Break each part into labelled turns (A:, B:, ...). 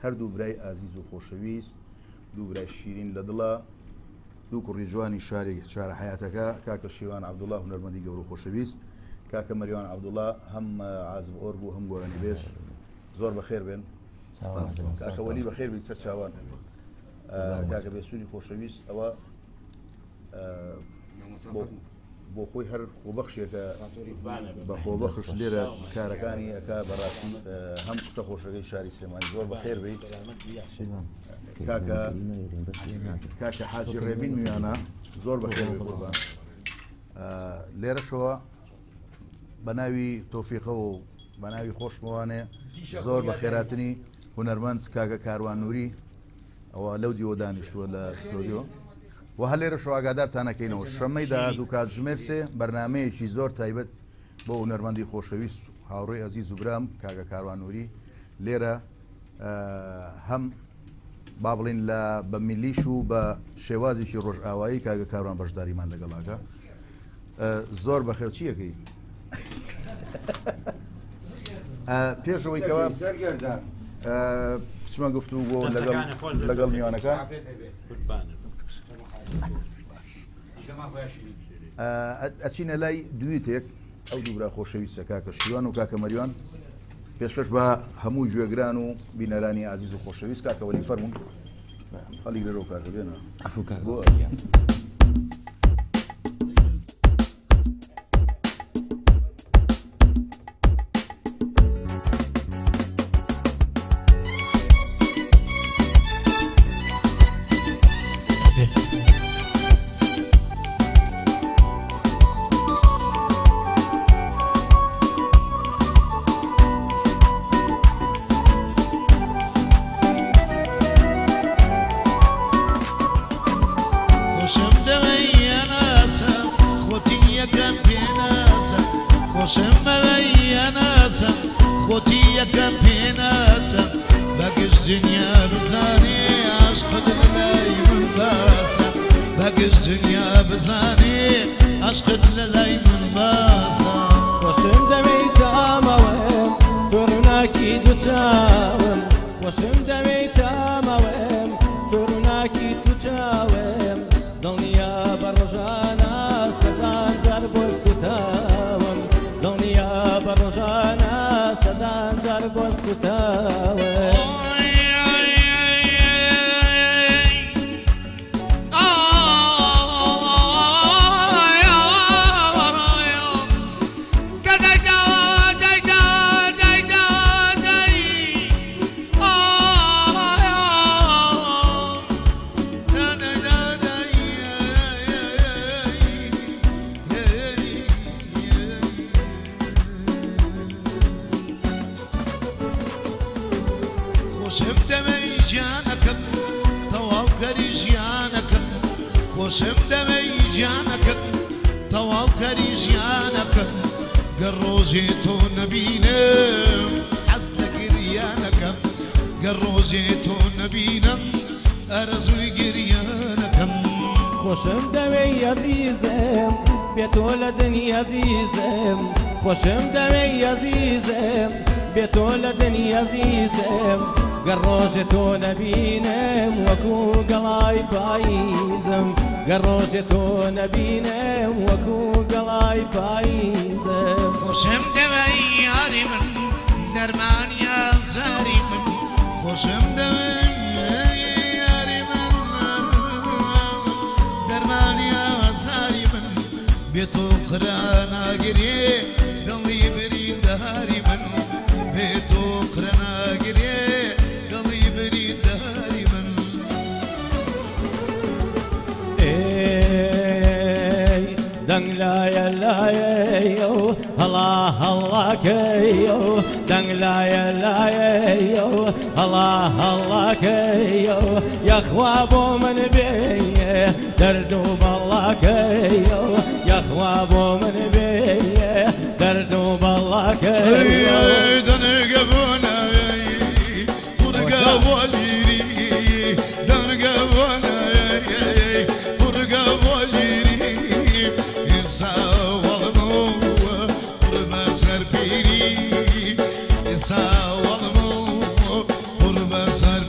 A: هەردوو برای ئازیز و خۆشەویست، دوو برای شیرین لە دڵە، دوو کوڕی جوانی شارە حیاتەکە، کاکە شیوان عەبدوڵڵا هونەرمەندی گەورە و خۆشەویست، کاکە مەریوان عەبدوڵڵا هەم عازب ئۆر بوو هەم گۆرەنی بێژ، زۆر بەخێر بێن. کاکە وەلی بەخێر بێت سەر چاوان. کاکە بێسوودی خۆشەویست ئەوە بۆ خۆی هەر خۆبەخشێکە بە خۆبەخش لێرە کارەکانی ئەکا بەڕاستی هەم قسە خۆشەکەی شاری سلێمانی زۆر بەخێر بیت. کاکە حاجی ڕێبین میوانە زۆر بەخێر بێت قوربان. لێرەشەوە بە ناوی تۆفیقە و بە ناوی خۆشمەوانێ زۆر بە خێراتنی هونەرمەند کاکە کاروان نووری ئەوە لەو دیوە دانیشتووە لە ستۆدیۆ و هە لێرە شواگادارتان نەکەینەوە شەمەی داهات و کاتژمێر سێ بەرنامەیەکی زۆر تایبەت بۆ هونەرمەندی خۆشەویست هاوڕێی ئەزیز و برام کاکە کاروان نووری لێرە هەم با بڵین لە بە میلیش و بە شێوازێکی ڕۆژئاوایی کاکە کاروان بەشداریمان لەگەڵاکە زۆر بەخێو چیەکەی پێشەوەی کەوا چمە گفتو بۆ لەگەڵ میوانەکان ئەچینە لای دویتێک ئەو دوورا خۆشەویستە کاکە شیوان و کاکە مەریوان پێشکەش بە هەموو گوێگران و بینەرانی عزیز و خۆشەویست کاکە وەلی فەرموون خەڵی لەرۆ کاکە بێنە
B: خوشم دمی عزیزم بی تو لدنی عزیزم گروج تو نبینم وکو گلای پاییزم گروج تو نبینم وکو گلای پاییزم
C: خوشم دمی یاری من درمان یا زاری من خوشم دمی یاری من درمان یا زاری من بی تو قرانا گریه دڵی بری داری من بێ تۆ قرە ناگرێ دڵی بری داری من
B: دەنگ لایە لایە هەڵا هەڵاکەیە دەنگ لایە لایە هەڵا هەڵاکەیە یەخوا بۆ من بێیە دەرد و بەڵاکەیە یەخوا بۆ من بێیە دەرد و بەڵاکەیە
C: دەنگە بۆ ناوێ پورگە بۆ ژیری دەنگە بۆ ناوێ پورگە بۆ ژیری ئێستا وەڵمەوە پڕمە سەر پیری ئێستا وەڵمەوە پڕمە سەر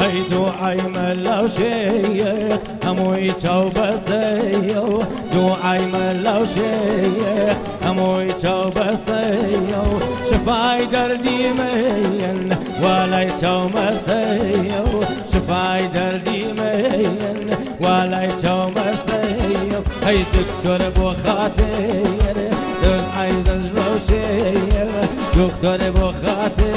B: هەی دووعایمە لەو شێیە هەمووی چاو بەستەیە و دووعایمە لەو شێیە هەمووی چاو بەستەیە و شفای دەردی من والای چاو مەستەیە و شفای دەردی من والای چاو مەستەیە و هەی دکتۆر بۆ خاتر دووعای دەست لەو شێیە دکتۆر بۆ خاتر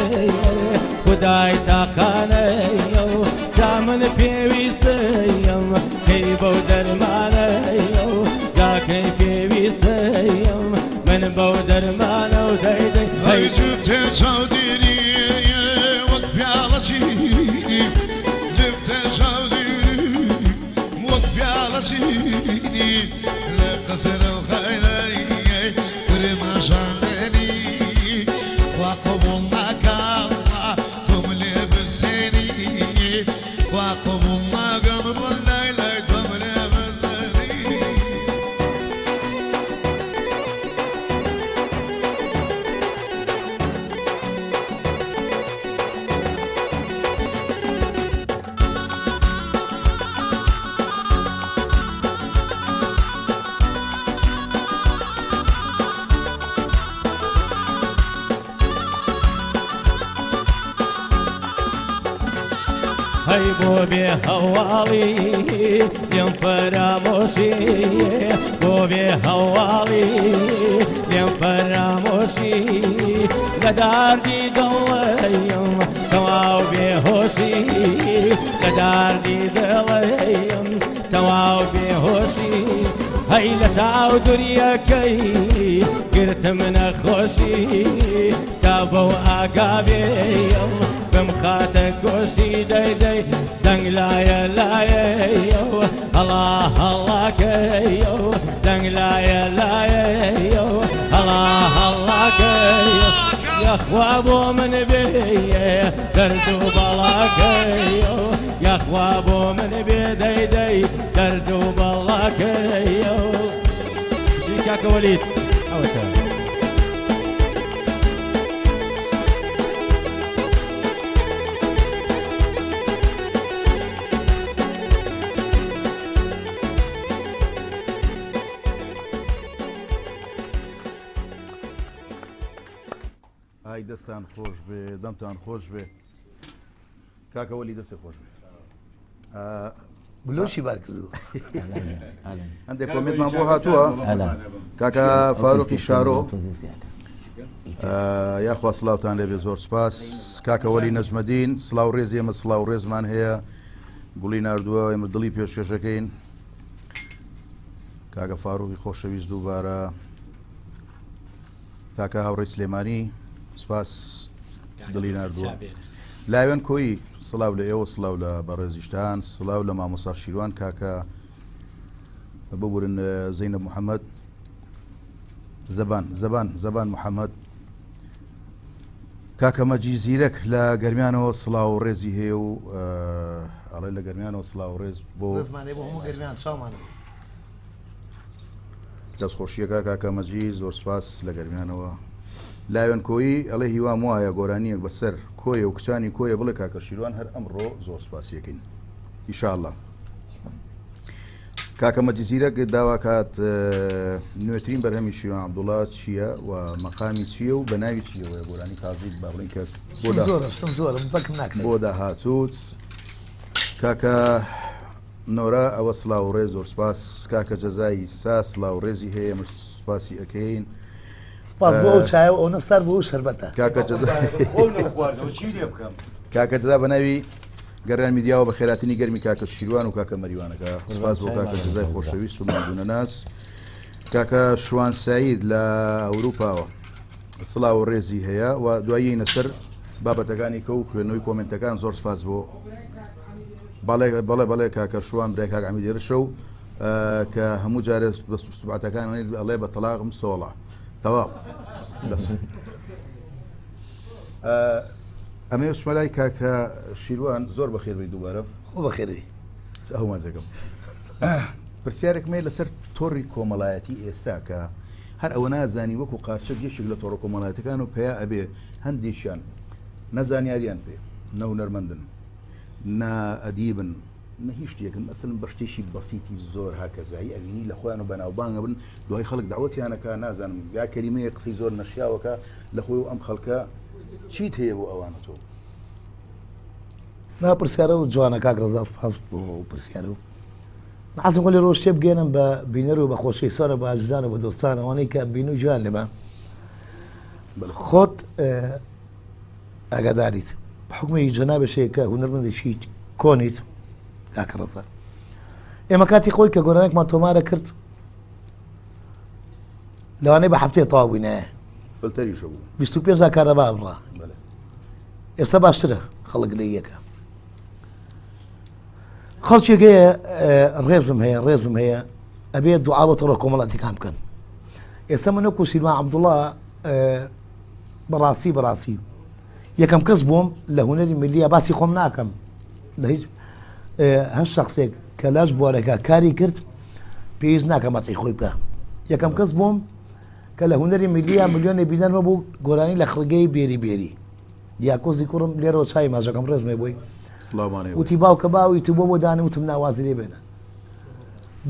B: خدای تاقانەیە و جا من پێویستەیەم کەی بەو دەرمانەیە و جاکەی پێویستەیەم من بەو دەرمانە و دەیدەی
C: هەی جوتێ چاودێری وەک پیاڵە چینی جوتێ چاودێری وەک پیاڵە چینی لە قەسەرە و خەیرەی کرێمەشانێنی خوا قبوڵ ناکات قبول ناقم بالليل تملي بزني
B: هەی بۆ بێ هەواڵی لێم فەرامۆشی بۆ بێ هەواڵی لێم فەرامۆشی لە داردی دڵەیم تەواو بێهۆشی لە داردی دڵەیم تەواو بێهۆشی هەی لە تاو دوریەکەی گرتم نەخۆشی تا بەو ئاگابێم بم خاتە گۆشی دەیدەی دەنگ لایە لایەیە هەڵا هەڵاکەیە دەنگ لایە لایەیە هەڵا هەڵاکەیە یەخوا بۆ من بێیە دەرد و بەڵاکەیە یەخوا بۆ من بێ دەیدەی دەرد و بەڵاکەیە کاکە وەلید ئەوەتە
A: ئای دەستان خۆش بێ دەمتان خۆش بێ کاکە وەلی دەستی خۆش بێ
D: بلۆشی بار کردو
A: هەندێک کۆمنتمان بۆ هاتووە کاکە فاروقی شارۆ یاخوا سڵاوتان لێبێ زۆر سپاس کاکە وەلی نەجمەدین سڵاو ڕێزی ئێمە سڵاو ڕێزمان هەیە گوڵی ناردووە ئێمە دڵی پێشکەشەکەین کاکە فاروقی خۆشەویست دووبارە کاکە هاوڕێی سلێمانی سپاس دڵی ناردووە لاوێن کۆی سڵاو لە ئێوە سڵاو لە بەڕێزیشتان سڵاو لە مامۆستا شیروان کاکە ببورن زەینەب محەممەد زەبان محەممەد کاکە مەجی زیرەک لە گەرمیانەوە سڵاو و ڕێزی هەیە و ئەڵێ لە گەرمیانەوە سڵاو ڕێز بۆ دەستخۆشیەکە کاکە مەجی زۆر سپاس لە گەرمیانەوە لاوێن کۆیی ئەڵێ هیوام وایە گۆرانیەک بەسەر کۆیە و کچانی کۆیە بڵێ کاکە شیروان هەر ئەمڕۆ زۆر سپاسیەکەین ئیشاءالله کاکە مەجی زیرەک داوا کات نوێترین بەرهەمی شیروان عەبدوڵڵا چییە و مەقامی چییە و بە ناوی چییەوە گۆرانی کازیت با بڵین کە بۆ داهاتوت کاکە نۆرا ئەوە سڵاو و ڕێز زۆر سپاس کاکە جەزایی سا سڵاو و ڕێزی هەیە مش سپاسی ئەەکەین
D: سپاس بۆ ئەو چایە ئەو نەسەر بۆ شەربەتە
A: کاکە جەزا بە ناوی گەڕان میدیاوە بە خێراتنی گەرمی کاکە شیروان و کاکە مەریوانەکە سپاس بۆ کاکە جەزای خۆشەویست و مادونە ناس کاکە شوان سعید لە ئەوروپاوە سڵاو و ڕێزی هەیە و دوایی نەسەر بابەتەکانی کە و خوێنەوەی کۆمنتەکان زۆر سپاس بۆ بەڵێ کاکە شوان برای کاک عەمی دێرشە و کە هەموو جارێ بە سوبعەتەکان ئەڵێ بە تەلاقم سۆڵە تەواو ئەمە وسمەلای کاکە شیروان زۆر بەخێر بی دووبارە
D: خۆ بەخێری
A: هەوازەکەم پرسیارێکمێ لەسەر تۆڕی کۆمەڵایەتی ئێستا کە هەر ئەوە نازانی وەکو قاچەک یەشێک لە تۆڕە کۆمەڵایەتەکان و پێیا ئەبێ هەندێکیان نەزانیاریان پێ نەهونەرمەندن نا ئەدیبن نە هیچ شتێکم ئەسن بە شتێکی بەسیتی زۆر هاکەزایی ئەبینی لە خۆیان و بەناوبانگە بن دوای خەڵک داوەتیانەکە نازانم یا کەریمەیە قسەی زۆر نەشیاوەکە لە خۆی و ئەم خەڵکە چیت هەیە بۆ ئەوانە تۆ
D: نا پرسیارە و جوانە کاک ڕەزا سپاس بۆ پرسیارە و حەزم لێ ڕۆژ شتێ بگەێنم بە بینەر و بە خۆشەی سۆرە بە ئاجدان و بە دۆستان ئەوانەی کە بین و جوان لێمە خۆت ئاگاداریت حکومی جەنابەشەیە کە هونەرمەندێکی کۆنیت کاکە ڕەزا ئێمە کاتی خۆی کە گۆرانێکمان تۆمارە کرد لەوانەیە بە هەفتەیە تەواو بووینایە
A: فلتەریشە بوو
D: 25 کارەبا بڕا ئێستا باشترە خەڵک لە یەکە خەڵکێکەیە ڕێزم هەیە ئەبێ دوعا بە تۆڕە کۆمەڵاتیەکان بکەن ئێستا من وەکو سیلمان عەبدوڵڵا بەڕاستی یەکەم کەس بووم لە هونەری میلیە باسی خۆم ناکەم لە هیچ هەر شخصێک کە لاش بوارەکە کاری کرد پێویست ناکەم مەتعی خۆی بکە یەکەم کەس بووم کە لە هونەری میلیە ملیۆنی بینەرمە بوو گۆرانی لە خڕگەی بێری دیاکۆزی کوڕم لێرەوە چای ماژەکەم ڕێزمێ بۆی وتی باوکە باوی تو بۆ دانی وتم ناوازی لێ بێنە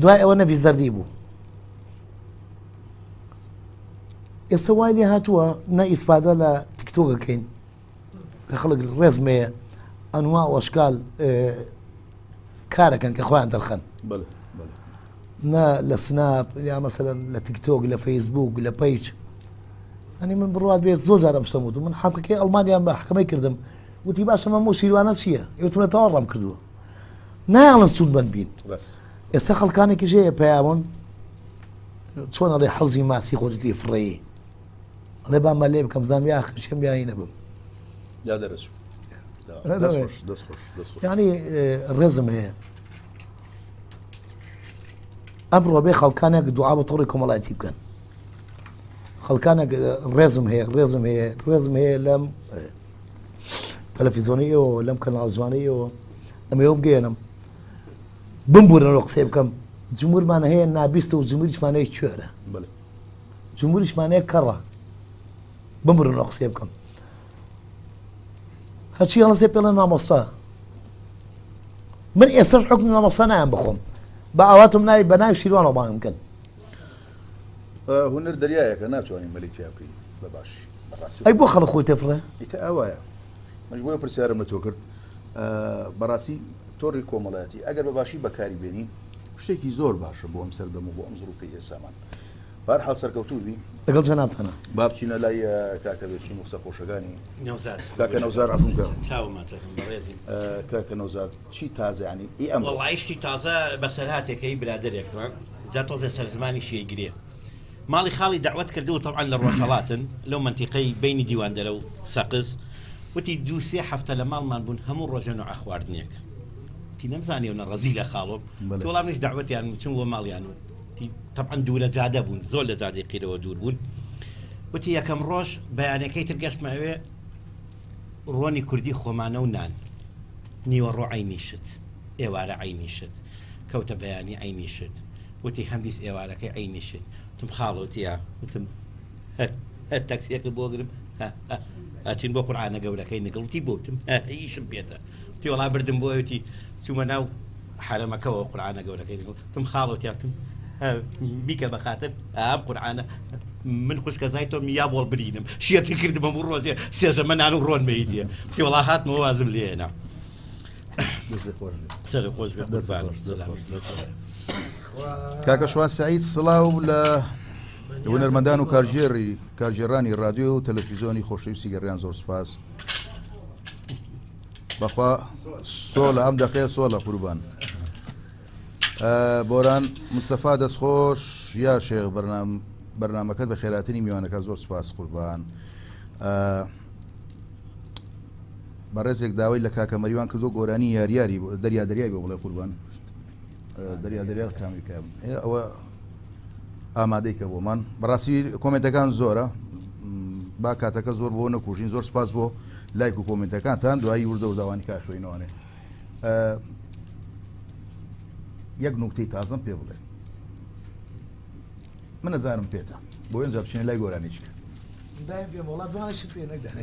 D: دوای ئەوە نەوی زەردی بوو ئێستا وای لێ هاتووە نە ئیسفادە لە تیکتۆکەکەین کە خەڵک ڕێزمەیە ئەنوا و ئەشکال کارەکەن کە خۆیان دەرخەن نە لە سناپ یا مەسەلەن لە تیکتۆک لە فەیسبوک لە پیج ئەنی من بڕوات بێت زۆر جارە شتم وتم من حەقەکەی ئەڵمانیان بە حکەمەی کردم وتی باشە مەمۆ سیروانە چییە یوتونەتەوە ڕام کردووە نایڵن سوود بن بین ئێستا خەڵکانێکی ژەیە پێیاون چۆن ئەڵێ حەوزی ماسی خۆجتی فڕێی ئەڵێ بامە لێ بکەم زانام یا خشم یانی نەبم
A: یا دەرەچ
D: یعنی ڕێزم هەیە ئەمڕۆ بێ خەڵکانێک دوعا بە تۆڕی کۆمەڵایەتی بکەن خەڵکانێک ڕێزم هەیە لەم تەلەڤیزۆنیەوە لەم کەناڵ جوانەیەوە ئەمەوە بگەێنم بمبورنەوە قسەی بکەم جمهورمان هەیە نابیستە و جمهوریشمانەیە کوێرە جمهوریشمانەیە کەڕە بمبورنەوە قسەی بکەم هەرچی هەڵەسێ پێڵێن مامۆستا من ئێستاش حکمی مامۆستا نایان بخۆم بە ئاواتم ناوی بە ناوی شیروانەوە بانگم بکەن
A: هونەر دەریایەکە ناتوانین مەلیتیا بکەین بە باش
D: ئەی بۆ خەڵک خۆی تێفڕێ
A: ئیتە ئەوایە مەش بۆیە پرسیارم لە تۆ کرد بەڕاستی تۆڕی کۆمەڵایەتی ئەگەر بە باشی بەکاری بێنی شتێکی زۆر باشە بۆ ئەم سەردەم و بۆ ئەم زروفی ئێسامان بەهەرحاڵ سەرکەوتوو بی
D: لەگەڵ جەنابتانە
A: با بچینە لای کاکە بێتچین و قسە خۆشەکانی کاکە نەوزار عەفوکە کاکە نەوزار چی تازە ینی ئەم
E: وڵایشتی تازە بەسەر هاتێکەکەی برادێکەوە جا تۆزە سەرزمانی شێگرێ ماڵی خاڵی دعوت کردو طبعا لە ڕۆژهەڵاتن لەو منتیقەی بینی دیواندەرە و سەقز وتی دووسێ هەفتە لە ماڵمان بوون هەموو ڕۆژە نوع خواردنێک تی نەمزانێونە ڕەزی لە خاڵۆم تۆڵام نیش دعوەتیان چون بۆ ماڵیان و طبعا دوورە جادە بوون زۆر لە جادەی قیرەوە دوور بوون وتی یەکەم ڕۆژ بەیانەکەی ترگەشتمەوێ ڕۆنی کوردی خۆمانە و نان نیوەڕۆ عینیشت ئێوارە عینیشت کەوتە بەیانی عینیشت وتی هەملیس ئێوارەکەی عینیشت وتم خاڵۆتیە وتم هەر تەکسیەکە بۆ گرم ئاچین بۆ قورعانە گەورەکەی نەگەڵتی بۆتم ئیشم پێێتە تی وڵا بردم بۆیەتی چوومە ناو حرەمەکەەوە قورعانە گەورەکەی نەگەڵتم خاڵۆتیاتم بیکە بەخاتر ئام قورعانە من خوشکە زای تۆ یا بۆڵ برینم شێتی کردمە بۆ ڕۆژێ سێژەمە نان و ڕۆن مەیدیە تی وڵا هاتمەوە وازم لێنە سەر خۆش
A: کاکە شوان سعید سڵاو لە هونەرمەندان و کارژێرانی رادیۆ و تەلەڤیزۆنی خۆشەویستی گەڕیان زۆر سپاس بەخوا سۆلە ئەم دەقەیە سۆلە قوربان بۆران مستەفا دەستخۆش یا شێخ بەرنامەکەت بە خێراتنی میوانەکە زۆر سپاس قوربان بەڕێزێک داوای لە کاکە مەریوان کردو گۆرانی یاریاری دەریا دەریای بۆ بڵێ قوربان دەریا دەریا تامیکە ئەوە ئامادەی کە بۆمان بەڕاستی کۆمنتەکان زۆرە با کاتەکە زۆر بۆ نەکوژین زۆر سپاس بۆ لایک و کۆمنتەکانتان دوایی وردە و داوانی کاشوێنەوەنێ یەک نوکتەی تازەم پێ بڵێ من نەزانم پێتە بۆ ئێنجا بچینە لای گۆرانیچکە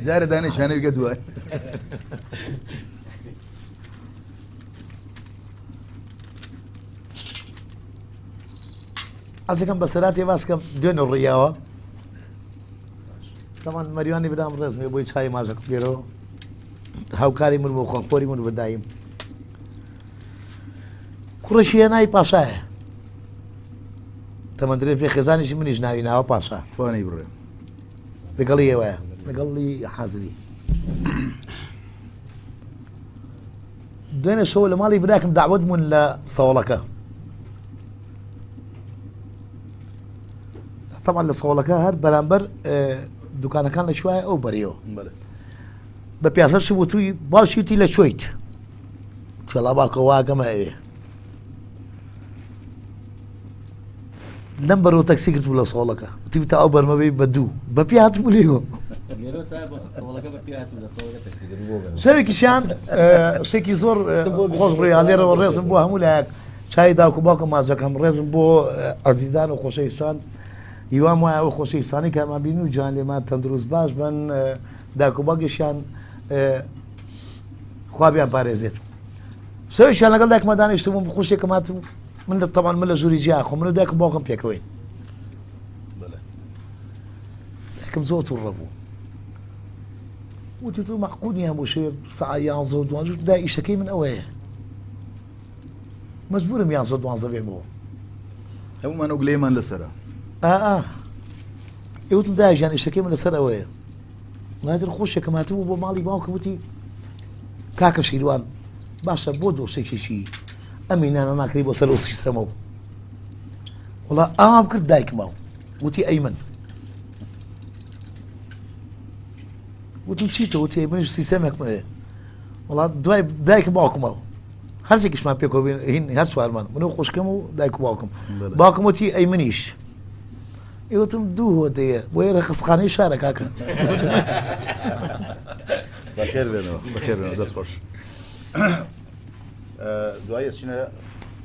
A: جارە دانیشانە بگە دوای
D: ئەزەکەم بەسەراتی باسکەم دوێنێ ڕیاوە تەمان مەریوانی بدام ڕێزمێ بۆی چای ماژەک بێرەوە هاوکاری من بۆ خۆخۆری من بەدایم کوڕەشی هێنای پاشایە تەمەندرێ پێ خێزانیشی منیش ناوی ناوە پاشا
A: توانێ بڕێ
D: لەگەڵی ئێوەیە لەگەڵی حازری دوێنێ شەوە لە ماڵی براکەم داوت بوون لە سەوڵەکە طبعا لە سەوڵەکە هەر بەرامبەر دوکانەکان لە شوایە ئەو بەریەوە بە پیاسە شبوو توی باشیتی لە شویت چێڵا باکە واگەمە ئەوێ لەم بەرەوە تەکسی کرد بوو لە سەوڵەکە وتی تا ئەو بەرمەبەی بە دوو بە پیات بوو لێەوە شەوێکیشیان شتێکی زۆر خۆش ڕێیا لێرەوە ڕێزم بۆ هەموو لایەک چای داوکو باوکە ماجەکەم ڕێزم بۆ ئەزیزان و خۆشەویستان هیوام وایە ئەو خۆشەویستانی کە ئەمان بین و جوان لێمان تەندروست باش بن داوکو باوکیشیان خوا بیان پارێزێت شەوێکیشیان لەگەڵ دایکمە دانیشتبووم خۆشێکم هاتبوو من طبعا من لە ژووری جیا خۆ من و دایکم باوکم پێکەوەین دایکم زۆر تووڕە بوو وتی تو مەحقونی هەموو شێ سەعات 11 و 12 دای ئیشەکەی من ئەوەیە مەجبورم 11 و 12 بێمەوە
A: هەمومان و گلەیمان لەسەرە
D: ئێوتم دایژیان ئیشەکەی من لەسەر ئەوەیە نادر خۆشێکم هاتبوو بۆ ماڵی باوکم وتی کاکە شیروان باشە بۆ دۆشێکێکی ئەمینانە ناکری بۆ سەر و سیستەمەوە وڵا ئام کرد دایکمەوە وتی ئەی من وتم چیتە وتی منیش سیستەمێک وڵا دوای دایکم باوکمەوە هەرزێکیشمان پێکەوە هین هەر چوارمان منەوە خۆشکەم و دایک و باوکم باوکم وتی ئەی منیش ئێوتم دوو هۆدەیە بۆ ێرە خستخانەی شارە کاکە
A: بەخێر بێنەوە دەست خۆش دوایە چینە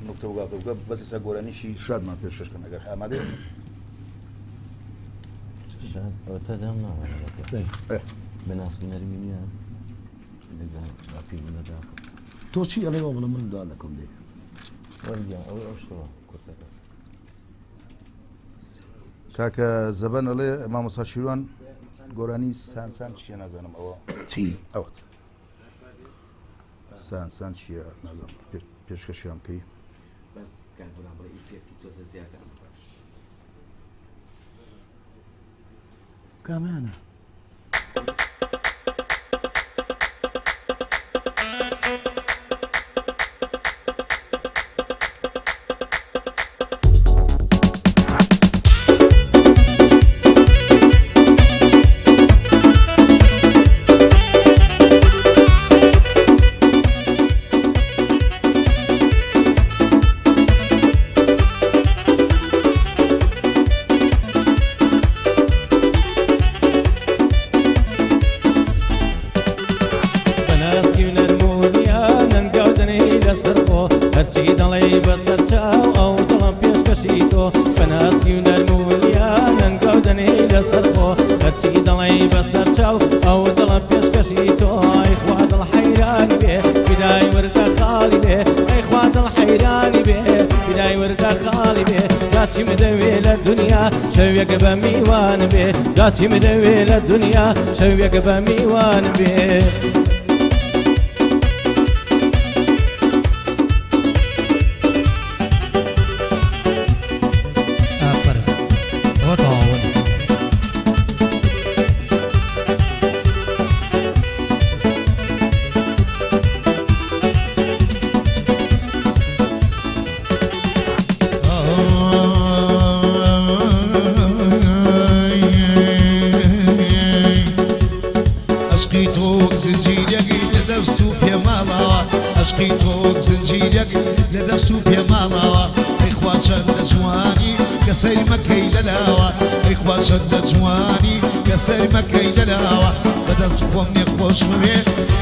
A: نقطە وگاتەوەکە بەسی سا گۆرانیشی شادمان پێشکەشکەن ئەگەر ئامادە
D: تۆ چی ئەڵێەوە بڵە من دوا دەکەم دێ
A: کاکە زەبەن ئەڵێ مامۆستا شیروان گۆرانی سانسان چییە نازانم ئەوە
D: چی
A: ئەوت سانسان چییە نازانم پێشکەشیان بکەی
D: کامانە جاچی مدەوێ لە دنیا شەوێک بە میوان بێ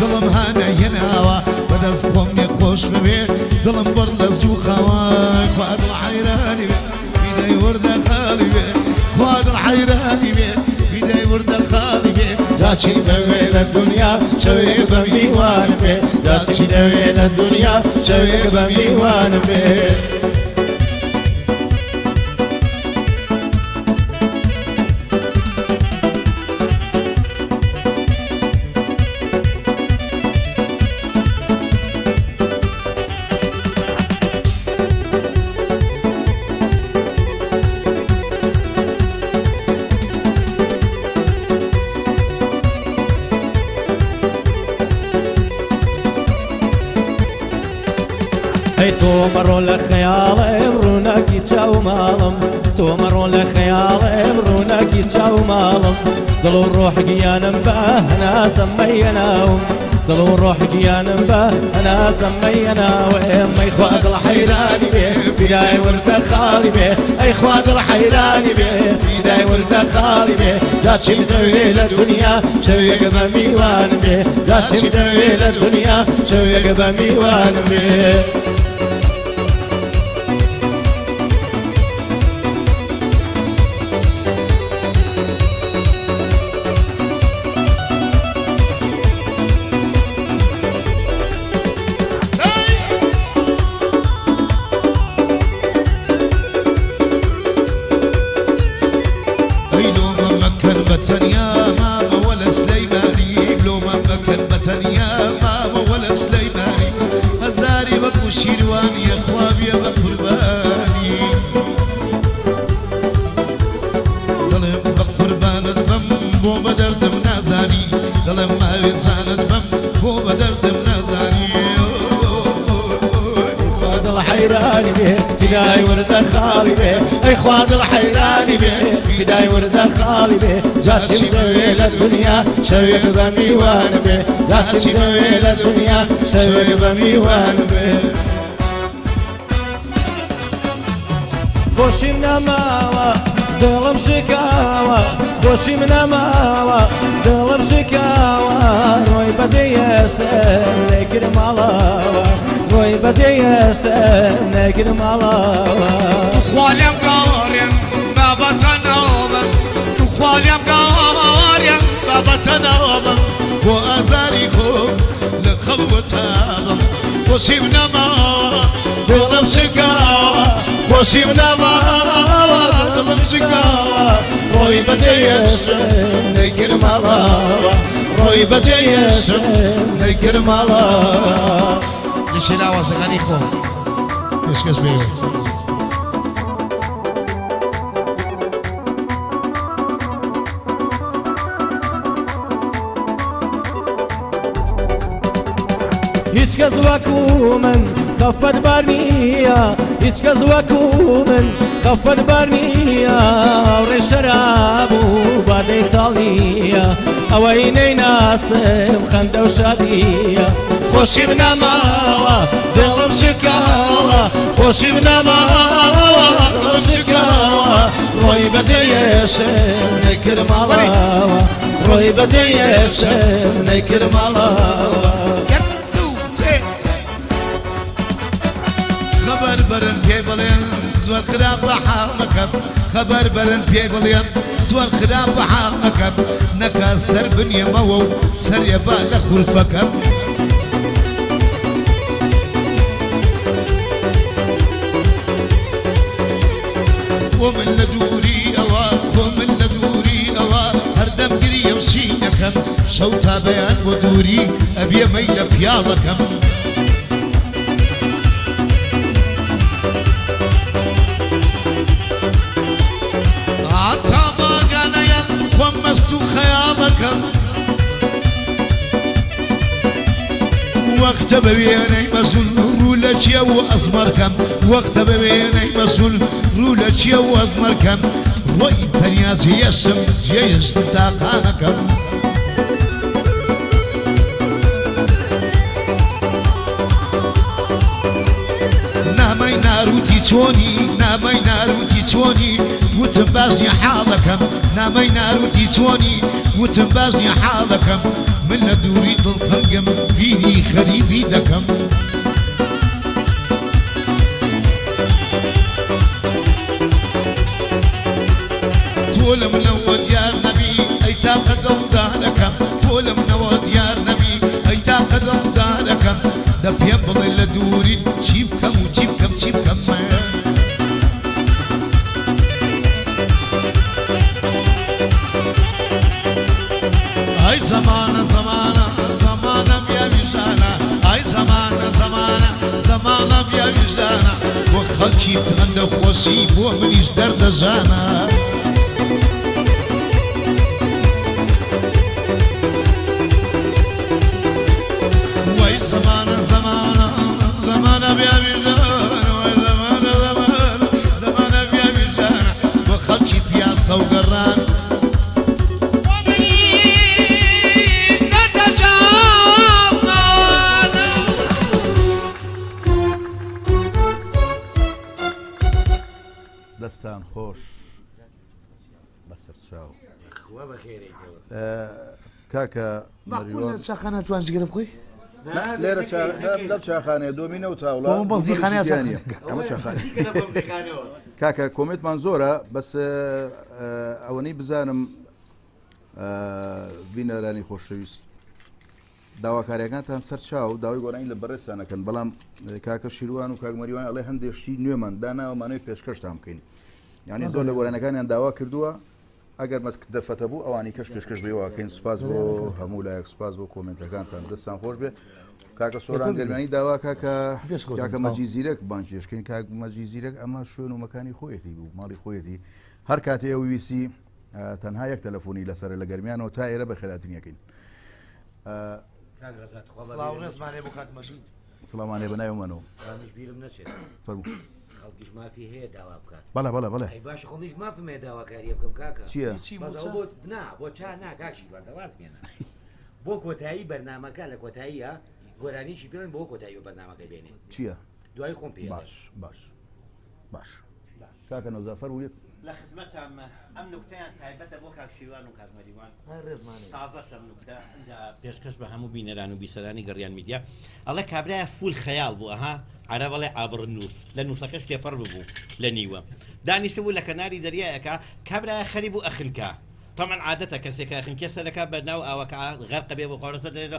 D: دڵم هانە هێناوە بەدەست خۆم لێک خۆش ببێ دڵم بڕ لە زووخەوە خوا دڵ حەیرانی بێ بیدەی وردە خاڵی بێ خوا دڵ حەیرانی بێ بیدەی وردە خاڵی بێ جاچی دەوێ لە دنیا شەوێک بە میوان بێ جاچی دەوێ لە دنیا شەوێک بە میوان بێ
B: لخيالي بروناكي تشاو مالم تومروا لخيالي بروناكي تشاو مالم ضلوا الروح قيانا به انا سميناهم ضلوا الروح قيانا به انا سميناهم اي خواد الحيراني به فداي ورد خالي به اي خواد الحيراني به فداي ورد خالي به جات شمدوي للدنيا شوي قبمي وان به جات شمدوي للدنيا شوي قبمي وان به الحيراني به فداي ورد خالي به اي خواد الحيراني به فداي ورد خالي به جات شمدوي للدنيا شويق بميوان به جات شمدوي للدنيا شويق بميوان به بوشي من ماوا دلم شكاوى بوشي من ماوا دلم شكاوى روي بدي يستهلك مالاوى روي بدي يستهلك مالاوى
C: تخواليم قاريم بابا تناوبم تخواليم قاريم بابا تناوبم وأزاري خوف لخلوتهم بوشي من ماوا دلم شكاوى بوشي من ماوا دلم شكاوى روي بدي يستهلك مالاوى روي بدي يستهلك مالاوى ليش لا وصغني خو ايش كسبي
B: هیچ کس وەکو من خەفەت بار نییە هیچ کەس وەکو من خەفەت بار نییە ئەوڕێ شەراب و بادەی تاڵیە ئەوەی نەیناسم خەندە و شادیە خۆشیم نەماوە دڵم شکاوە خۆشیم نەماوە دڵم شکاوە ڕۆی بەجێیەشم نەیکرد ماڵاوە ڕۆی بەجێیەشم نەیکرد ماڵاوە
C: خبر برن پێ بڵێن زۆر خراپ بە حاڵەکەم خبر برن پێ بڵێن زۆر خراپ بە حاڵەکەم نەکا سەر بنیەمەوە و سەرێبا لە خولفەکەم خۆ من لە دووری ئەوە خۆ من لە دووری ئەوە هەردەم گریە و شینەکەم شەو تا بەیان بۆ دووری ئەبێ مەی لە پیاڵەکەم وقت ببینی مسئول روله چیه و ازمار کم وقت ببینی مسئول روله چیه و ازمار کم روی تنیازی اسم جیست تاقانه کم نامای ناروتی چونی نامای ناروتی چونی وتم بازني حالكم نامي ناروتي توني وتم بازني حالكم من دوري ضلتنقم بيني خريبي دكم طول من وديار نبي اي تاقدم داركم طول من وديار نبي اي تاقدم داركم دب يبضل لدوري شيبكم وشيبكم شيبكم اي زمانه زمانه زمانه يا وجدانا اي زمانه زمانه زمانه يا وجدانا وخلشي بغند خوشي بو منيش درد جانا وي زمانه زمانه زمانه يا وجدانا سوگران
A: دەستان خۆش بەسەر چاو کاکە مەریوان
D: چاخانە توانجگەرە بخۆی
A: لێرە لەم چاخانەیە دۆمینە و تاوڵە
D: بەزی خانەیە
A: ئەمە چاخانە کاکە کۆمێتمان زۆرە بەس ئەوەنەی بزانم بینەرانی خۆشەویست داواکاریەکانتان سەر چاو داوای گۆرانی لە بەڕێستانەکەن بەڵام کاکە شیروان و کاگمەریوان ئەڵێ هەندێشتی نوێمان داناوەمانەوەی پێشکەشتان بکەین یعنی زۆر لە گۆرانەکانیان داوا کردووە ئەگەر دەرفەتە بوو ئەوانی کەش پێشکەش بێواکەین سپاس بۆ هەموو لایەک سپاس بۆ کۆمنتەکانتان دەستان خۆش بێ کاکە سۆران گەرمانی داوا کاکە مەجی زیرەک بانکیشکەین کاک مەجی زیرەک ئەمە شوێن و مەکانی خۆیەتی بوو ماڵی خۆیەتی هەر کاتێ ئەو ویسی تەنها یەک تەلەفۆنی لەسەر لە گەرمیانەوە تا ئێرە بە خێراتنیەکەین سڵامانێ بەنایومەنەوە
F: خەڵکیش مافی هەیە داوا بکات
A: بەڵێ
F: باش خۆمیش مافمێ داواکاریە بکەم کاکە
A: چییە؟
F: بۆ چا ناکاشی دەواز بێنە بۆ کۆتایی بەرنامەکە لە کۆتاییە گۆرانیشی پێڵێن بۆ کۆتایی و بەرنامەکە بێنێ
A: چییە؟
F: دوای خۆم پێ
A: باش کاکە نەوزافەر و
E: لە خزمەتم ئەم نوکتەیان تایبەتە بۆ کاکشیوان و کاکمەریوان تازەش ئەم نوکتە ئەنجا پێشکەش بە هەموو بینەران و بیسەرانی گەڕیان میدیا ئەڵێ کابرایە فول خەیاڵ بوو ئەها عرە بەڵێ ئابڕنووس لە نووسەکەش تێپەڕ ببوو لە نیوە دانیشت بوو لە کەناری دەریایەکە کابرایە خەری بوو ئەخنکە طبعا عادەتە کەسێکە ئەخنکێ سەرەکە بەناو ئەوەکە غەرقە بێ بۆ قۆرەسە دەرێت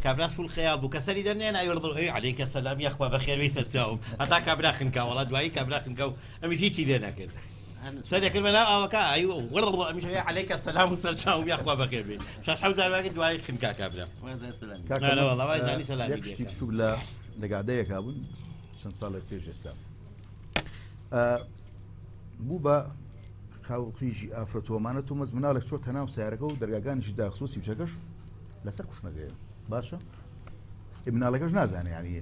E: کابراس فول خەیاڵ بوو کە سەری دەرنێن ئەوێ عەلەیکە سەلام یەخوا بەخێروی سەرچاوم هەتا کابرا خنکا وڵات دوایی کابرا خنکە و ئەمیش هیچی لێ نەکرد سەرێکرد بەناو ئەوەکە ئەمیش عەلەیکە سەلام و سەرچاوم یەخوا بەخێر بێ شەش حەوت جارواگە دوایی خنکا کابرا
A: یەکشتی بچووک لە گادەیەکا بوون چەند ساڵێک پێش ئێستا بوو بە خاوقیژی ئافرەتۆمانەت و مەز مناڵێک چۆتە ناو سیارەکە و دەرگاکانیشی داخسوسی بچەکەش لەسەر کوشنەکەیە باشە مناڵەکەش نازانێ ینی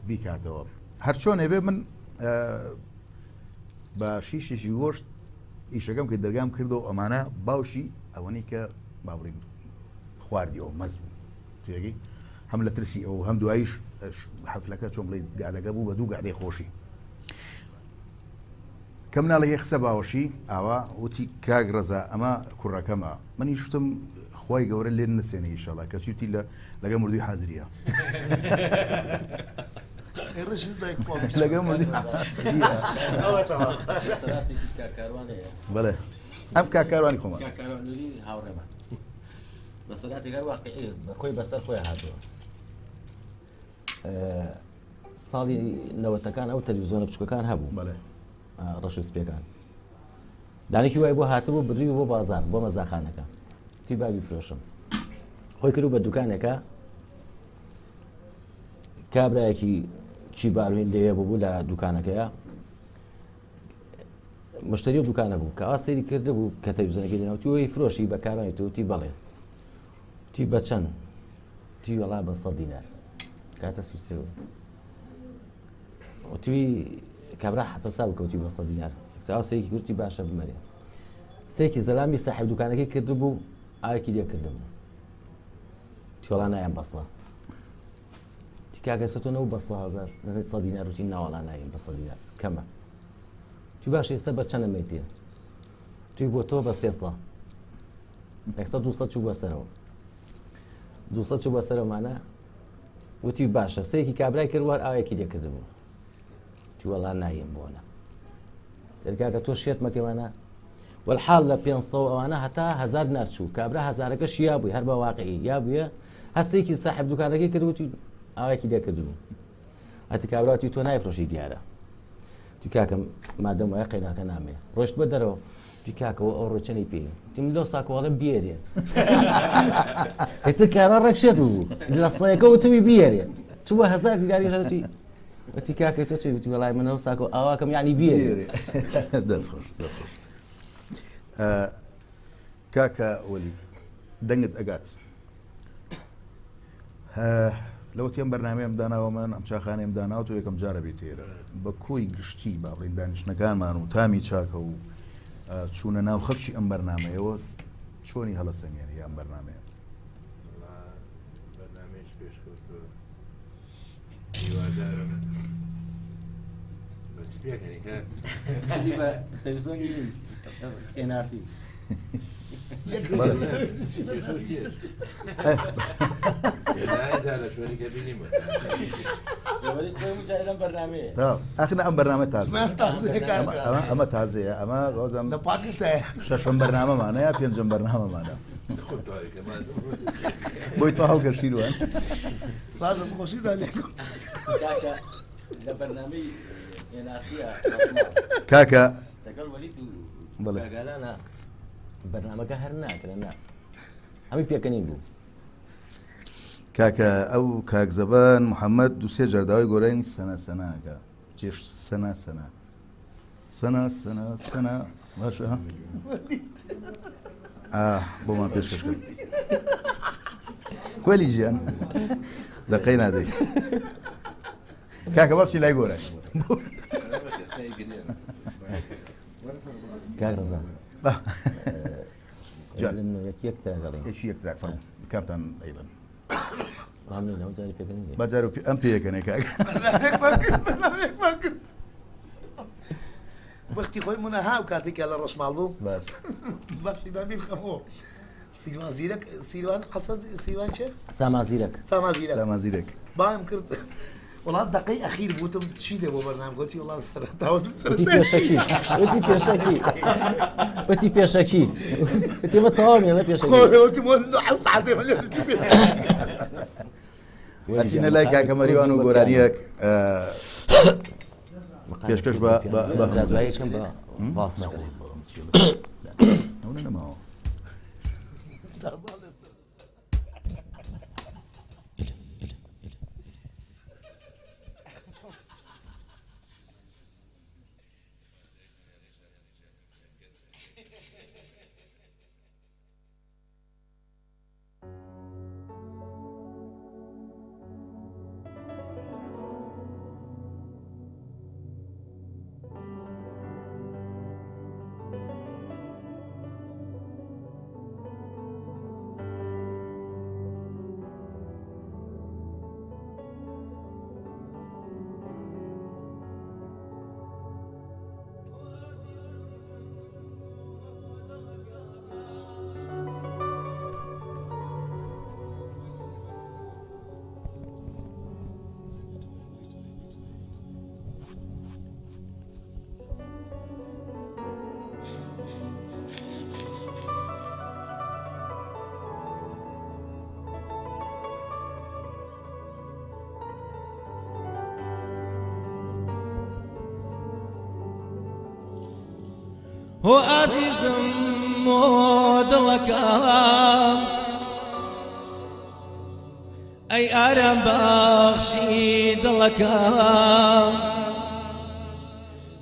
A: بیکاتەوە هەر چۆنێ بێ من بە شیشێکی گۆشت ئیشەکەم کە دەرگام کردەوە ئەمانە باوشی ئەوەنی کە باوڕی خواردیەوە مەز بوو تێگەی هەم لە ترسی ئەو هەم دواییش حەفلەکە چۆن بڵێ گادەکە بوو بە دوو گادەی خۆشی کە مناڵێکی قسە باوەشی ئاوا وتی کاک ڕەزا ئەمە کوڕەکەمە منی شتم خی گەورە لێن نسێنە ئیشەڵا کە چوتی لەگە مردوی حازریە لەگە بەڵێ ئەم کاکاروانی خۆمان
F: هاوڕێمە بەسەلاتی هەر واقعی خۆی بەسەر خۆی هاتووە ساڵی نەوەتەکان ئەو تەلەڤیزۆنە بچووکەکان هەبوو
A: بەڵێ
F: ڕەش و سپێکان دانێکی وای بۆ هاتبوو بڕی بۆ بازار بۆ مەزاخانەکە توی بابی فرۆشم خۆی کرد بە دوکانێکە کابرایەکی چی باروین لێە بوو لە دوکانەکەیە مشتری و دوکانە بوو کە ئا سەیری کرده بوو کە تەلەڤیزۆنەکەی دێنەوە توی فرۆشی بەکارانی توتی بەڵێ تی بەچەند تی وەڵا بە 100 دینار کاتە سووسێ توی کابرا حەپەسا بکەوتی بە 100 دینار سەیەکی کورتی باشە بمەرێ سێکی زەلامی ساحب دوکانەکەی کرده بوو ئاوێکی لێ کرده بوو تیوەڵا نایەن بەسڵە تی کاگەسە تۆ نەوە بە 100 دینار وتی ناوەڵا نایم بە 100 دینار کەمە توی باش ئێستا بە چەندە مەیتێ توی بۆ تۆ بە 300 200 چوو بەسەرەوە 200 چوو بەسەرەوەمانە وتی باشە سەیەکی کابرای کردوار ئاوێکی لێ کرده بوو وەڵا نایم بۆنە دەرگاکە تۆ شێت مەکەوانە وەحاڵ لە 500 ئەوانە هەتا 1000 دینار چوو کابرا هەزارەکەش یا بووی هەر بە واقعی یا بووە هەستێکی ساحب دوکانەکەی کردوتی ئاوێکی لێ کردبوو ئەتی کابراتی تۆ نایفرۆشی دیارە توی کاکەم مادەم وایە قەیناکە نامێ ڕۆشت بە دەرەوە توی کاکەوە ئەو ڕۆچەنی پێی تیم لۆ ساکۆڵم بێرێ ئێتر کارا ڕێکشێت بوو لە سڵەیەکە وتمی بێرێ چووە 1000 دیاری وتی کاکە تۆ چی وتی وەڵای منەوە ساکۆ ئاواکەم یعنی بێرێ
A: دەستخۆش دەستخۆش کاکە وەلی دەنگت ئەگات لەوتیان بەرنامەیەم داناوە من ئەم چاخانەیەم داناوە و یەکەم جارە بێت تێرە بە کۆی گشتی باڵین دانیشتەکانمان و تامی چاکە و چوونە ناو خەڵکی ئەم بەرنامەیەوە چۆنی هەڵەسەنگێنی ئەم بەرنامەیە
G: بەرنامەیەکی پێشکەوتووە هیوادارم بەچی پێکەنی کار
F: بە تەلەڤیزیۆنی NRT
G: لە شوێنی کە بینیمە
F: لەم بەرنامەیە
A: ئەخنا ئەم بەرنامە تازە
D: تازەیە
A: ئەمە تازەیە ئەمە ڕۆزم
D: لە پاکتایە
A: شەشم بەرنامەمانە یا پێنجم بەرنامەمانە بۆی تو هەڵگە شیروان
D: لازم خۆشیدا لێکم
F: لە بەرنامەی NRT
A: کاکە
F: لەگەڵ وەلید و
A: بەڵێ.
F: کاگالانە بەرنامەکە هەر ناکرێن هەمی پێکەنین بوو
A: کاکە ئەو کاکزەبان محەممەد دووسێ جەرداوی گۆرەین سەناکە چێش سەنا باشە بۆمان پێشکەشکرد وەلی ژیان دەقەی نادەی کاکە باشی لای گۆرە
F: کاک ڕەزا
A: جان.
F: یەک تەگەڵی
A: هێچی یەکتر فەرموو کامتان ئەیڵن
F: ڕامنی نەوە جاری پێکەنین
A: باجار و ئەم پێیەکەنێ کاک
D: وەختی خۆی منە هاو کاتێکە لە ڕەشماڵ بوو
A: باش
D: باشی دابین خەمەوە سیروان زیرەک سیروان حەسەن سیروان چێ
F: سامازیرەک
D: ساما زیرەک
A: سامازیرێک
D: بایم کرد وڵات دقەی ئەخیر بووتم چی لێ بۆ بەرنام گوتی وڵات سەرەتاوە
F: وتی پێشەکی وتی پێشەکی وتی بە تەواو مێڵە پێشەکی
D: وتی حەوت ساعتێ لێ
A: ئەچینە لای کاکە مەریوان و گۆرانیەک پێشکەش بە
F: دادوایەکەم بە باس نەکرێت
A: ئەوە نەماوە
B: هو عزيزم ودلك أي أرم بخشي دلك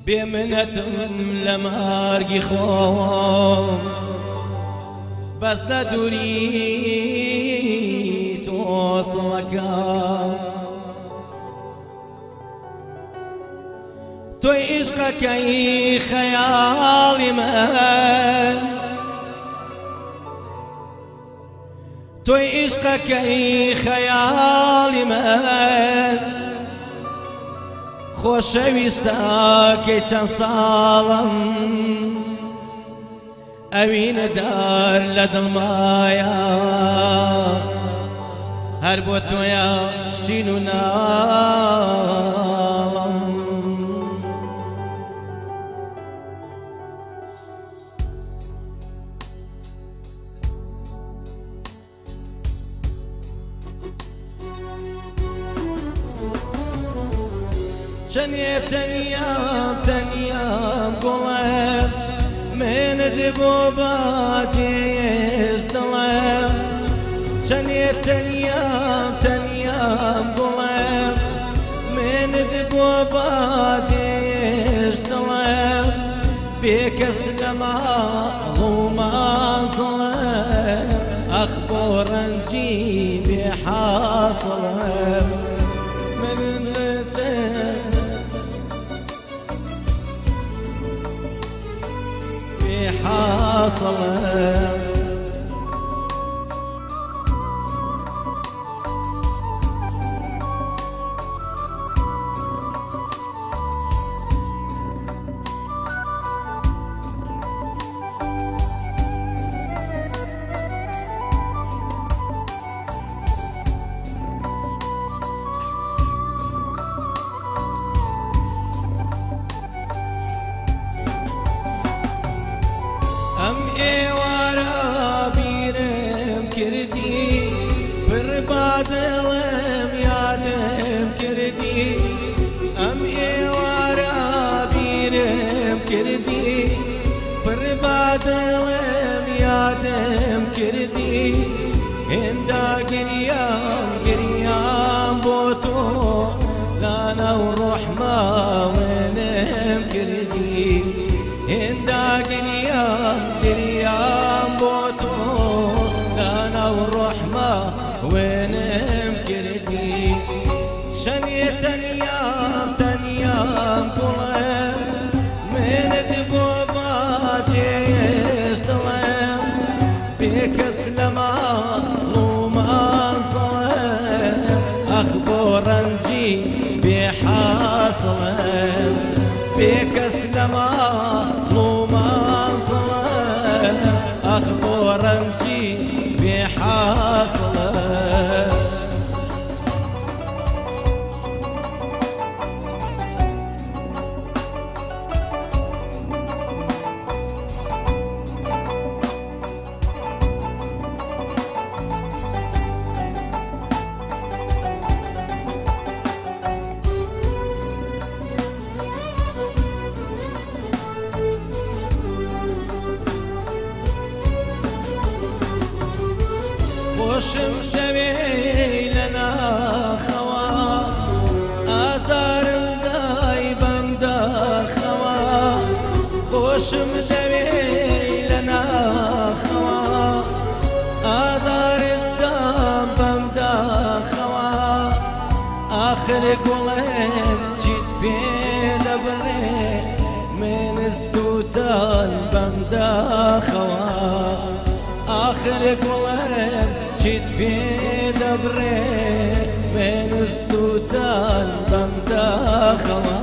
B: بمنتم لمارقي خوم بس ندوري توصلك توي عشقك اي خيالي من توي عشقك اي خيالي من خوشويستك چند سالم اوين دار لدل مايا هر بو تويا شينو نالم شنية تنيام قلب من دبوبا جيش دلم شنية تنيام قلب من دبوبا جيش دلم بك اسلما وما ظلم اخبارا جيبي حاصل من بحاصله ئەم ئێوارە بیرم کردی پڕبادڵم یادم کردی ئەم ئێوارە بیرم کردی پڕبادڵم یادم کردی هێندا گریام بۆ تۆ لانە و ڕۆحما وێنم کردی هێندا گریام بۆ تۆ لانە و ڕۆحما وێنم کردی شەنێ تەنیام گوڵم منت بۆ باجێش دڵم بێکەس لە ماڵ و مانزڵم ئەخ بۆ ڕەنجی بێحاصڵم بێکەس لە ماڵ و مانزڵم ئەخ بۆ ڕەنجی بێحاصڵم خۆشم شەوێ لە ناخەوە ئازارم دای بەمداخەوە خۆشم شەوێ لە ناخەوە ئازارم دام بەمداخەوە ئاخر گوڵێم چیت پێ دەبڕێ من سووتان بەمداخەوە آخر گوڵم چیت پێ دەبڕێ من سووتان بەمداخەوە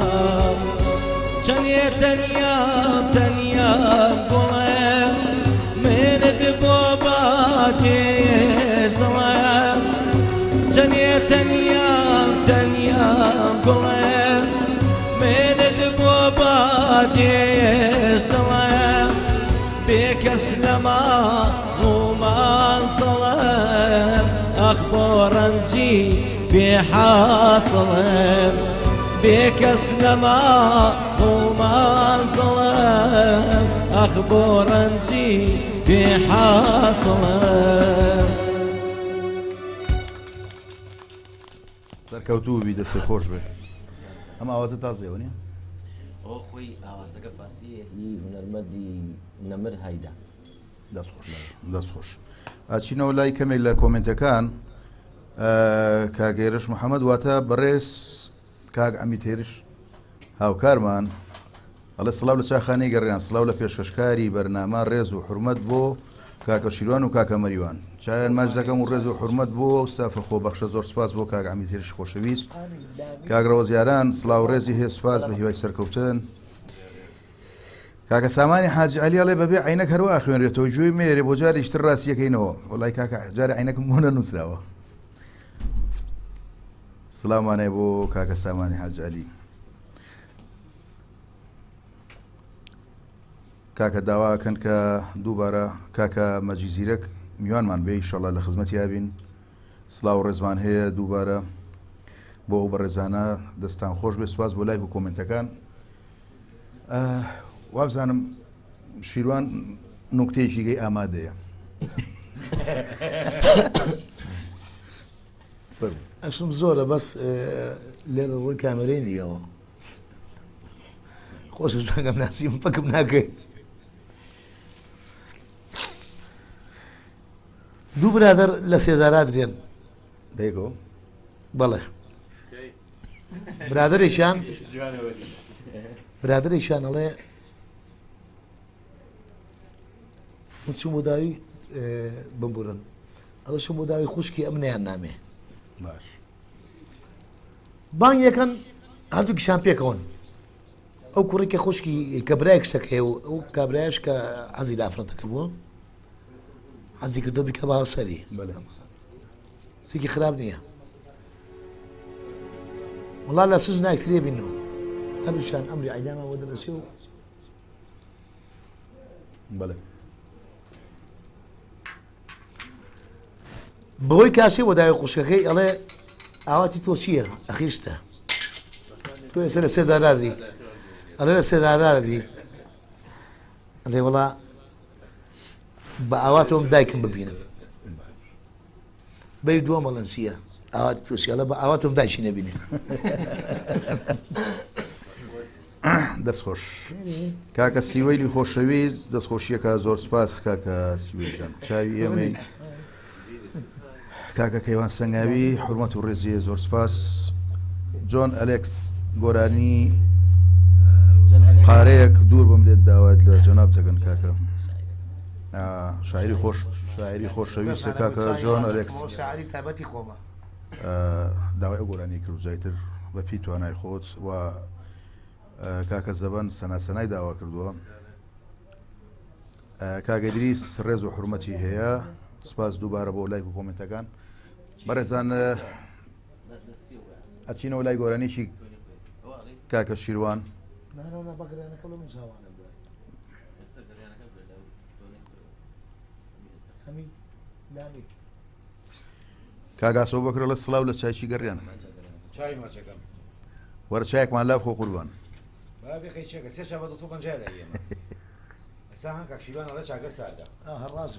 B: چەندێ تەنیام گوڵم منت بۆ باجێش دڵم چەندێ تەنیام گوڵم منت بۆ باجێش دڵم بێکەس لە ماڵ و مانزڵم ئەخ بۆ ڕەنجی بێحاصڵم بێکەس لە ماڵ و مانزڵم ئەخ بۆ ڕەنجی بێحاصڵم
A: سەرکەوتوو بی دەسێ خۆش بێ ئەم ئاوازە تازەوە نیە
F: ئەو خۆی ئاوازەکە فارسیەکی هونەرمەندی نەمر هایدا
A: دەست خۆش ئاچینەوە لای کەمێک لە کۆمنتەکان کاگەێرش محەممەد واتە بەڕێز کاگ ئەمیت هێرش هاوکارمان ئەڵێ سڵاو لە چاخانەی گەڕیان سڵاو لە پێشکەشکاری بەرنامە ڕێز و حرمەت بۆ کاکە شیروان و کاکە مەریوان چایان ماچ دەکەم و ڕێز و حرمەت بۆ ئەوستافە خۆبەخشە زۆر سپاس بۆ کاگ ئەمیت هێرش خۆشەویست کاگرەوە زیاران سڵاو ڕێزی هێ سپاس بە هیوای سەرکەوتن کاکە سامانی حاج عەلی ئەڵێ بەبێ عینەک هەروە خوێنرێتەوە گوێی مێرێ بۆ جارێکتر ڕاستیەکەینەوە وەڵای کاکە جارێ عینەکەم بۆ نەنووسراوە سڵامانێ بۆ کاکە سامانی حاج عەلی کاکە داواکەن کە دووبارە کاکە مەجیزیرەک میوانمان بێ ئینشەڵا لە خزمەتی یابین سڵاو و ڕێزمان هەیە دووبارە بۆ ئەو بەڕێزانە دەستان خۆش بێ سواز بۆ لایک و کۆمنتەکان وابزانم شیروان نوکتەیەکی گەی ئامادەیە
D: ئەشم زۆرە بەس لێرە ڕووی کامەرەی نیەوە خۆشە ژەنگەم ناسیم پەکم ناکەی دوو برادر لە سێدارا درێن
A: دەیگۆ
D: بەڵێ برادرێکیان ئەڵێ من چوو بۆ داوی بمبورن ئەڵە چوو بۆ داوی خوشکی ئەمنیان نامێ
A: باش
D: بانگ یەکەن هەردوو گشان پێکەوەن ئەو کوڕێکە خوشکی کە برای کشەکەی و ئەو کابرایش کە حەزی لە ئافرەتەکە بووە حەزی کردو بیکە بە هاوسەری سێکی خراپ نییە وڵا لە سژ ناکترێ بینەوە هەردووشان ئەمری عیدامە بۆ دەرەچێ و
A: بەڵێ
D: بەهۆی کاسی بۆ داوی خوشکەکەی ئەڵێ ئاواتی تۆ چییە ئەخیشتە تۆ ئێستا لە سێ دارادی ئەڵێ لە سێ دارادی ئەڵێ وەڵا بە ئاواتەوەم دایکم ببینم بەی دووە مەڵەن چییە ئاواتی تۆ چیە ئەڵێ بە ئاواتەوەم دایشی نەبینێ
A: دەستخۆش کاکە سیوەیلی خۆشەویست دەستخۆشیەکە زۆر سپاس کاکە سیوەیژان چاوی ئێمەی کاکە کەیوان سەنگاوی حرمەت و ڕێزیە زۆر سپاس جۆن ئەلێکس گۆرانی قارەیەک دوور بم لێت داوات لە جەناب دەگەن کاکە شاعری خۆشەویستە کاکە جۆن ئەلێکس
D: شاعری تایبەتی خۆمە
A: داوای ئەو گۆرانی کرد جایتر بە پی توانای خۆت و کاکە زەبەن سەناسەنای داوا کردووە کاکە دریس ڕێز و حرمەتی هەیە سپاس دووبارە بۆ لایک و کۆمنتەکان بەڕێزان ئەچینەوە لای گۆرانیشی کاکە شیروان کاگاسۆ بەکرە لە سڵاو لە چایشی گەڕیان
H: چای ماچەکەم
A: وەرە چایەکمان لاب خۆ قوربان
H: بابێ چێکە سێ چا بە 250 لە ئێمە ئێستا هەن کاکشیوان ئەڵێ چاکە ساردە
D: هەڕاز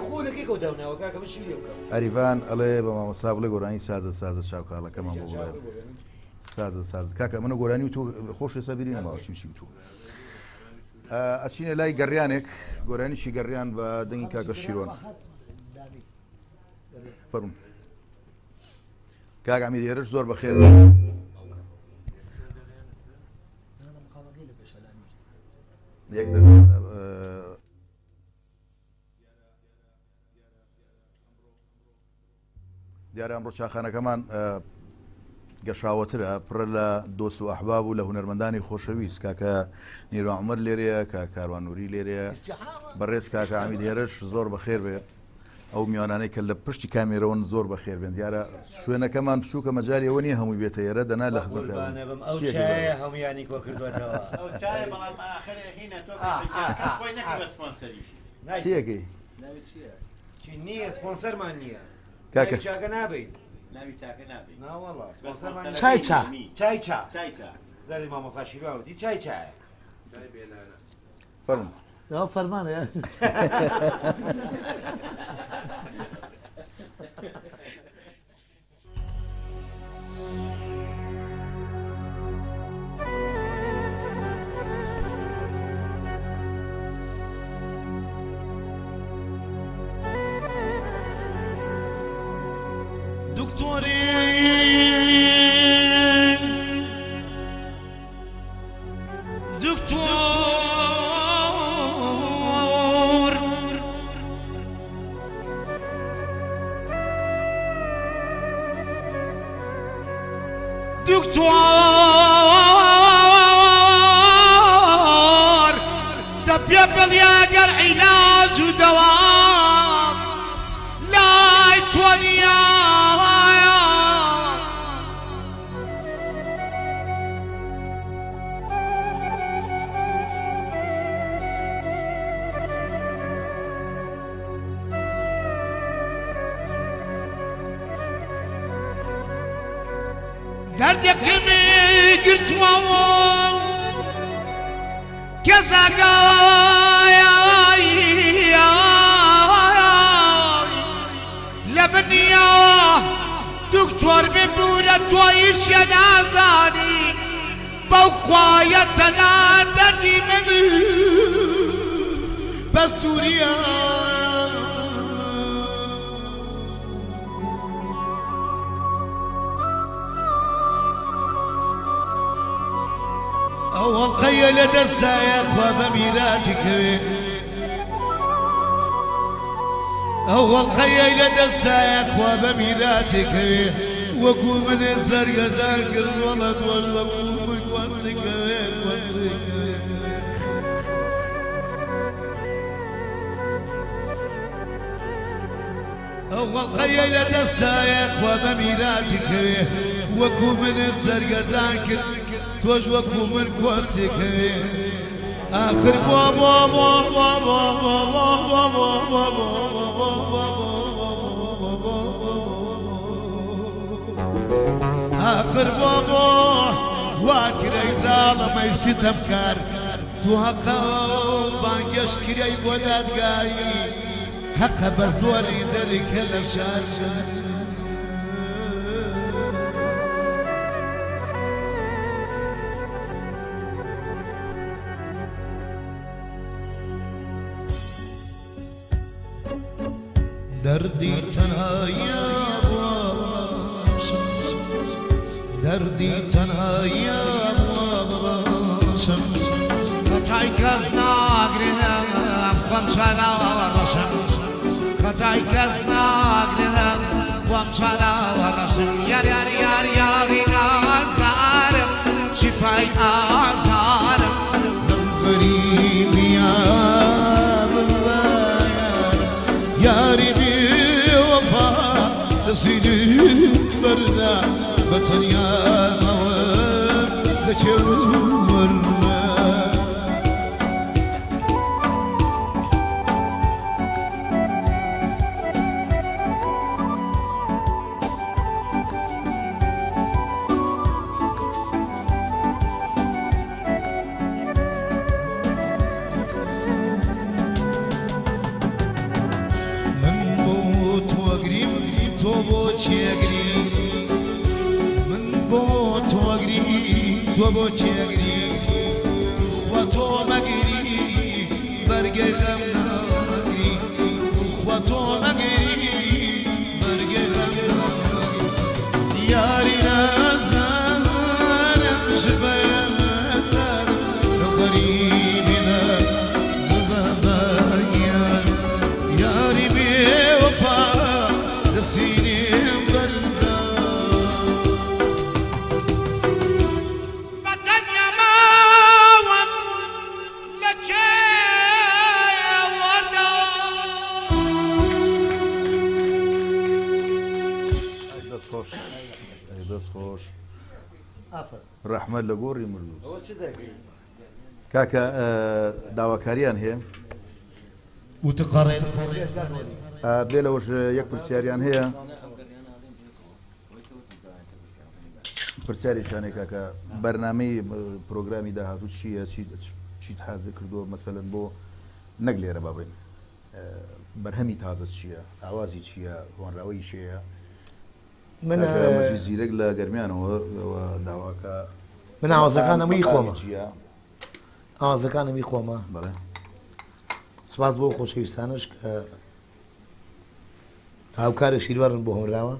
H: خۆلەکەی کەوتاوناوە کاکە من شیری بکەم
A: ئەریڤان ئەڵێ بە مامەستا بڵێ گۆرانی سازە چاوکاڵەکەمان بۆ بڵێ سازە کاکە منە گۆرانی و تۆ خۆش ێستا بیرینە ماوە چی تو ئەچینە لای گەڕیانێک گۆرانیشی گەڕیان بە دەنگی کاکە شیرۆن فەرمون کاکە ئەمیر هێرش زۆر بەخێر یەک دیارە ئەمڕۆ چاخانەکەمان گەشاوەترە پڕە لە دۆست و ئەحباب و لە هونەرمەندانی خۆشەویست کاکە نیرۆ عومەر لێرەیە کە کاروانووری لێرەیە بەڕێز کاکە ئامید هێرش زۆر بەخێر بێ ئەو میوانانەی کە لە پشتی کامێرەوەن زۆر بەخێر بێن دیارە شوێنەکەمان بچووکە مەجای ئەوە نییە هەمووی بێتە ئێرە دەنا لە خزمەت
H: ئەو چایە هەمویانی کۆ کردوەتەوە
A: چیەکەی
H: چی نییە سپۆنسەرمان نییە
A: کاکە
H: چاکە نابین
E: ناوی چاکە نابێت
H: ناوەڵا سپۆنسەرمان
D: چای چا
H: چای چا
E: چای چا
H: دەری مامۆستا شیروانوتی چای چایە
A: فەرمون
D: فەرمانە
C: دكتور دبيب يا قر علاج ودوام لا يتونيا دردك قلت واو كذا لبنيا دكتور ببورة تويش يا نازاني بوخوايا تنادني من بسوريا أول قيل دسا يا أخوة بميراتك ئەوڵ قەیە لە دەستایە خوا بە میراتێکەوێ وەکو منێ سەرگەردان کرد وەڵە دۆڵ وەکو من کوەستێکەوێ کوەستێکەوێ ئەوڵ قەیە لە دەستایە خوا بە میراتێکەوێ وەکو منێ سەرگەردان کرد تۆش وەکو من کوەستێکەوێ آخر بابا بابا بابا بابا بابا آخر بابا واكري ظالمي ستمكار تو حقا بانجش كري بوداد قاي حقا بزوري درك الاشار دردي تنهايا دردي تنهايا قطعي كزنا قرنا وامشانا ورشم قطعي كزنا قرنا وامشانا ورشم يار يار يار يارنا زارم شفاي آزارم من غريب يا ياري بوفا تسيني برنا بطنيا موام لشورنا تو بو چگری و تو مگری برگ غم نگری و تو مگری برگ غم نگری یاری نزارم شبیم در غریبی در زبان یاری بی وفا رسینیم برد
A: ڕەحمەت لە گۆڕی مردوو کاکە داواکاریان هەیە
C: وتقارن
A: بلێ لەوەش یەک پرسیاریان هەیە پرسیاریشانێک کاکە بەرنامەی پرۆگرامی داهاتوو چییە چیت حازە کردووە مەسەلەن بۆ نەک لێرە بابین بەرهەمی تازت چییە ئاوازی چییە هۆنراوەی شەیە
D: من
A: زیرەک لە گەرمیانەوە داواکە
D: من ئاوازەکانەمەی خۆمە ئاوازەکانەمی خۆمە
A: بەڵێ
D: سپاس بۆ خۆشەویستانش کە هاوکارە شیروارن بۆ هۆنراوە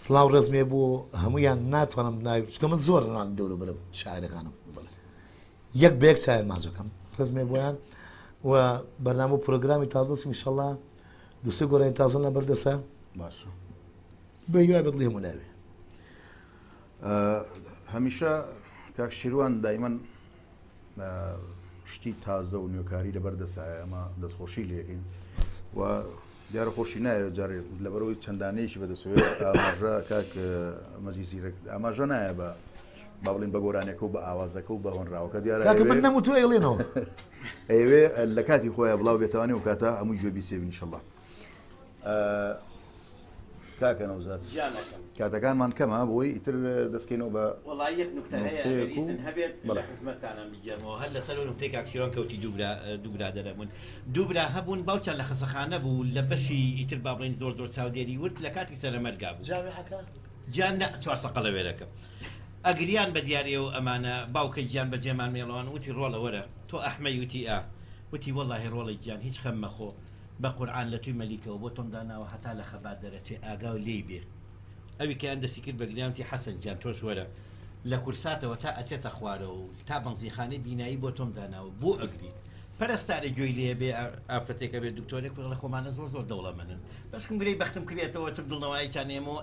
D: سڵاو ڕزمێ بۆ هەمویان ناتوانم چکە من زۆر ڕان دەورە بەرم شاعرەکانم یەک بەیەک سایر ماجەکەم ڕزمێ بۆیان و بەرنامە و پرۆگرامی تازەسم ئینشەڵڵا دووسێ گۆڕانی تازە لە بەردەسە
A: باش
D: بە هیوای بەدڵی هەموو ناوێ
A: هەمیشە کاک شیروان دایمەن شتی تازە و نوێکاری لەبەردەسایە ئەمە دەستخۆشی لێکەین و دیارە خۆشی نایە جارێ لەبەرەوەی چەندانەیەکی بەدەسەوێت ئاماژە کاک مەجی زیرەک ئاماژە نایە بە با بڵین بە گۆرانێکە و بە ئاوازەکە و بە هۆنراوەکە دیارە
D: من نەموتوە ئێڵێنەوە
A: ئەوێ لە کاتی خۆیان بڵاو بێتوانێ و کاتە هەمووی گوێ بیسێبین ئینشەڵڵا کاکە نەوزات کاتەکانمان کەمە بۆی ئیتر دەستکەینەوە بە
E: وڵای یەک نوکتە هەیە ئەگەریسن هەبێت لە خزمەتتانم بگەمەوە هەر لەسەر نوکتەی کاکشیرۆن کەوتی دوو برادەرەبوون دوو برا هەبوون باوچان لە خەسەخانە بوو لە بەشی ئیتر با بڵین زۆر چاودێری ورد لە کاتی سەرەمەرگا بوو گیان چوار سەقەڵە وێرەکە ئەگریان بە دیارێ و ئەمانە باوکە گیان بە جێمان مێڵەوان وتی ڕۆڵە وەرە تۆ ئەحمەی وتی وتی وەڵڵاهی ڕۆڵی گیان هیچ خەم مەخۆ بە قورعان لە توی مەلیکەوە بۆ تۆم داناوە هەتا لە خەبات دەرەچێ ئاگا و لێی بێ ئەوی کە ئەن دەسی کرد بە گریانتی حەسەن گیان تۆش وەرە لە کورساتەوە تا ئەچێتە خوارەوە و تا بەنزیخانەی بینایی بۆ تۆم داناوە بۆ ئەگریت پەرستاری گوێی لێ بێ ئافرەتێکە بێت دکتۆرێک لە خۆمانە زۆر دەوڵەمەنن بەسکم گرەی بەختم کردێتەوە چم دڵنەوەیان ئێمەوە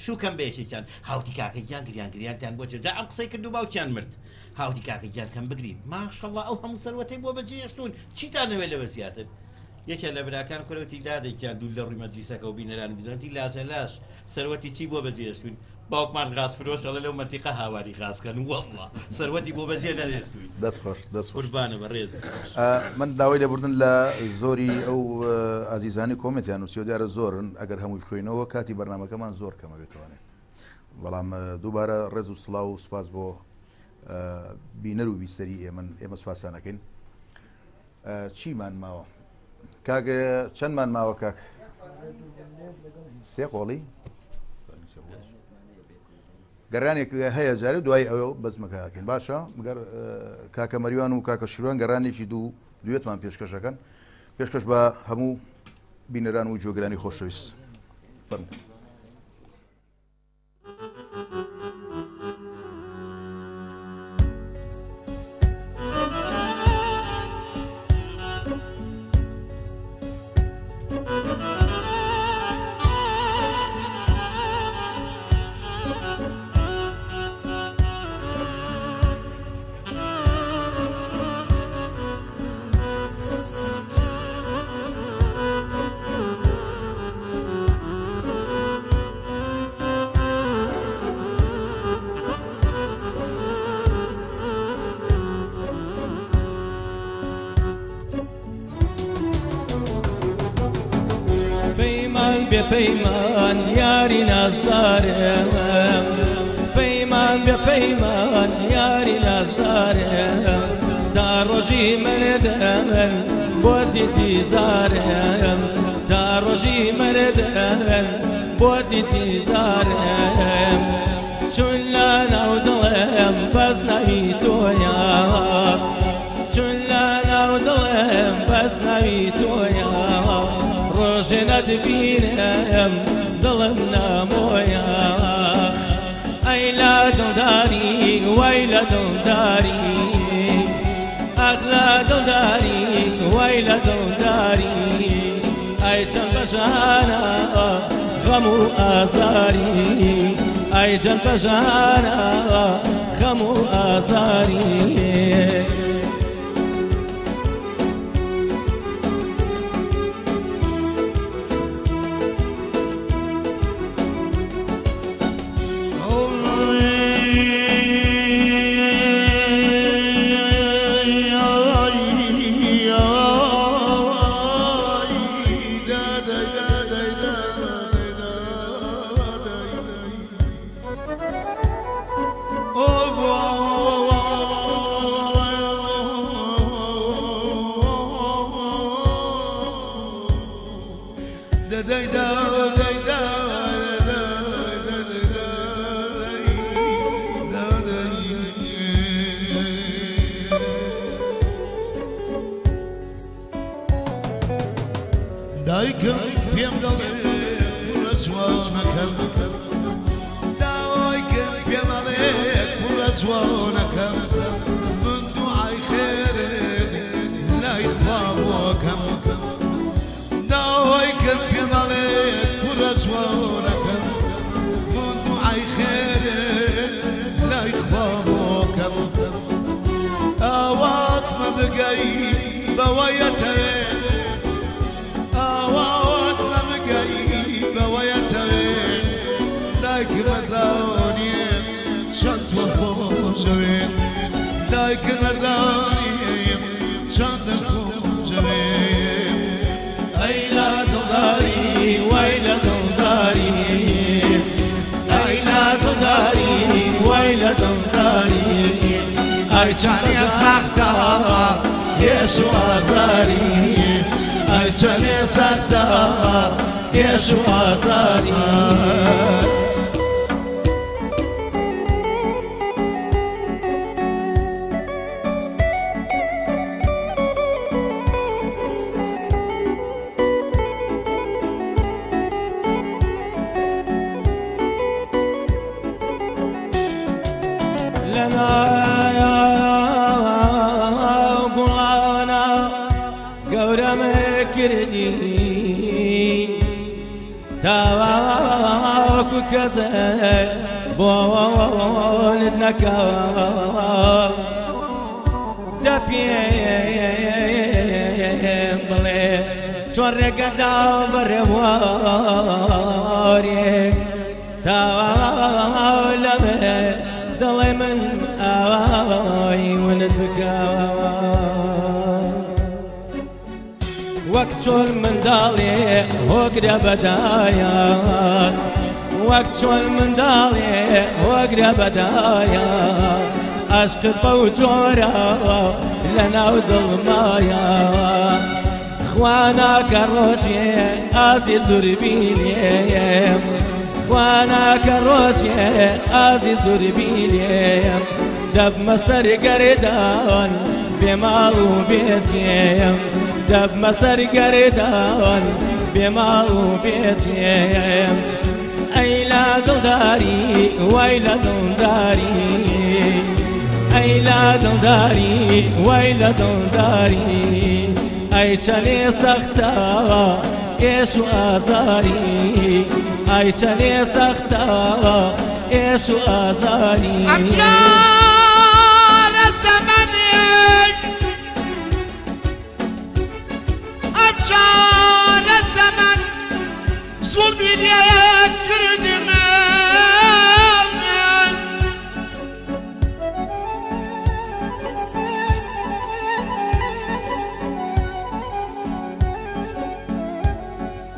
E: شوکەم بێشێکیان هاوتی کاکەیان گریانیان بۆ جا ئەم قسەی کرد و باوکیان مرد هاوتی کاکەیان کەم بگرین ماشەڵڵا ئەو هەموو سەروەتەی بۆ بەجێشتون چیتانەوێت لەوە زیاتر یەکێ لە براکان کوڕەتی دادێکیان دوو لە ڕووی مەجلیسەکە و بینەران بزانتی لاژە سەروەتی چی بۆ بەجێشتون باوکمان غاسفرۆشەڵە لەو منتیقە هاواری غاسکەن وەڵڵا سەروەتی بۆ بەجێ نەدێستوین
A: دەست
E: قوربانە بەڕێز
A: من داوای لێبوردن لە زۆری ئەو ئازیزانی کۆمنتیان و سیۆدیارە زۆرن ئەگەر هەمووی بخۆینەوە کاتی بەرنامەکەمان زۆر کەمە بێتوانێت بەڵام دووبارە ڕێز و سڵاو و سپاس بۆ بینەر و بیسەری ئێمە سوپاسانەکەین چیمان ماوە کاگە چەندمان ماوە کاک سێ قۆڵی گەڕانێک هەیە جارە دوای ئەوە بەزمەکەکەین باشە گەر کاکە مەریوان و کاکە شیروان گەڕانێکی دوێتمان پێشکەشەکەن پێشکەش بە هەموو بینەران و جۆگرانی خۆشەویست فەرموو
B: بپیمان یاری نازدارم پیمان بپیمان یاری نازدارم تا ڕۆژی مردن بۆ دیتیزارم تا ڕۆژی مردن بۆ دیتیزارم چون لە ناو دڵم بەس ناوی تۆیە چون لە ناو دڵم بەس ناوی تۆیە ڕۆژێ نەدبینم دڵم نامۆیە ئەی لە دڵداری وای لە دڵداری ئەخ لە دڵداری وای لە دڵداری ئەی چەند بەشانە غەم و ئازاری ئەی چەند بەشانە غەم و ئازاری
C: دایکم پێم دەڵێ پورە جوانەکەم داوایکم پێم ئەڵێ پورە جوانەکەم من دوعای خێرت لای خوا بۆکەم داوایکم پێم ئەڵێ پورە جوانەکەم من دوعای خێرت لای خوا بۆکەم ئاواتمە بگەی بەوەیەتەوێ مەزانی چەند تۆ خۆشەوێت دایکە مەزانیم چەندم خۆشەوێت
B: ئەی لە دڵداری وای لە دڵداری ئەی لە دڵداری وای لە دڵداری ئەی چەندێ سەختە هێش و ئازاری ئەی چەندێ سەختە هێش و ئازاری لنا يا قلانا گەورەمە کردی تاواکو کەسە بۆنت نەکەوە دە پێم بڵێ چۆن ڕێگەدا بەڕێوارێک تاوا لەمێ دڵێ من ئاوای ونت بکەوە وەک چۆن منداڵێ هۆگرە بەدایان وەک چۆن منداڵێ هۆگرە بەدایان عەشقت بەو جۆرە لە ناو دڵمایە خوا ناکە ڕۆژێ ئازی زوربیلێم خوا ناکە ڕۆژێ ئازی زوربیلێم دەبمە سەر گەردان بێماڵ و بێجێم دەبمە سەر گەردان بێماڵ و بێجێم ئەی لا دڵداری وای لە دڵداری ئەی لا دڵداری وای لە دڵداری ئەی چەنێ سەختە ئێش و ئازاری ئەی چەنێ سەختە ئێش و ئازاری
C: ئەمجارە زەمەنێک ئەمجارە زەمەن زوڵمی لێ کردمە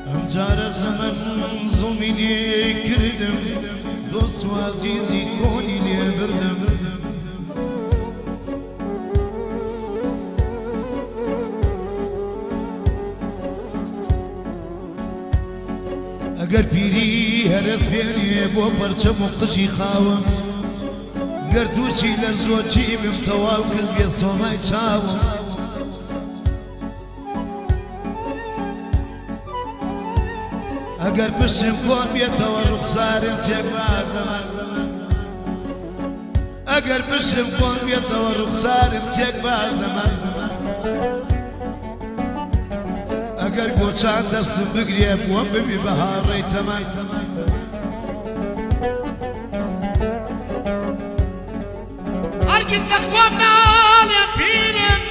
C: ئەمجارە زەمەن زوڵمی لێ کردم دۆست و عەزیزی کۆنی لێ بردم ئەگەر پیری هەرس بێنێ بۆ پەرچەم و قژی خاوم گەر تووشی لەرزۆکی بم تەواو کرد بێ سۆمای چاوم ئەگەر پشتم کۆن بێتەوە ڕوخسارم تێک بازەمە ئەگەر پشتم کۆن بێتەوە ڕوخسارم تێک بازەمە ئەگەر گۆچان دەستم بگرێ بۆم ببی بەهاڕێی تەمەن هەرگیز دەخوام ناڵێ پیرم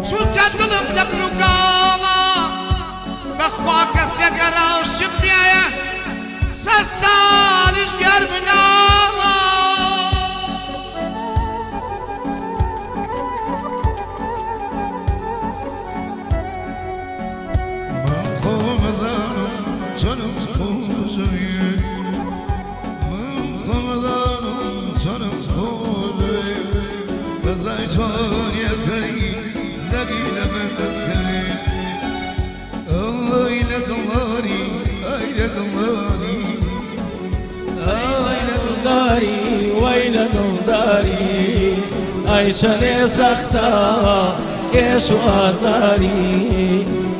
C: چونکە دڵم لە بروگاڵە بەخوا کەسێک گەڕاوشم پێیە سە ساڵیش گەر بناوە من خۆمەزانم چۆنم خۆشەویە من خۆمەزانم چۆنم خۆشەویە بەزای چۆنیەکەی دەگی لە من دەکەوێ ئەی لە دڵداری ئەی لە دڵداری ئەی لە
B: دڵداری وای لە دڵداری ئەی چەنێ سەختە ئێش و ئازاری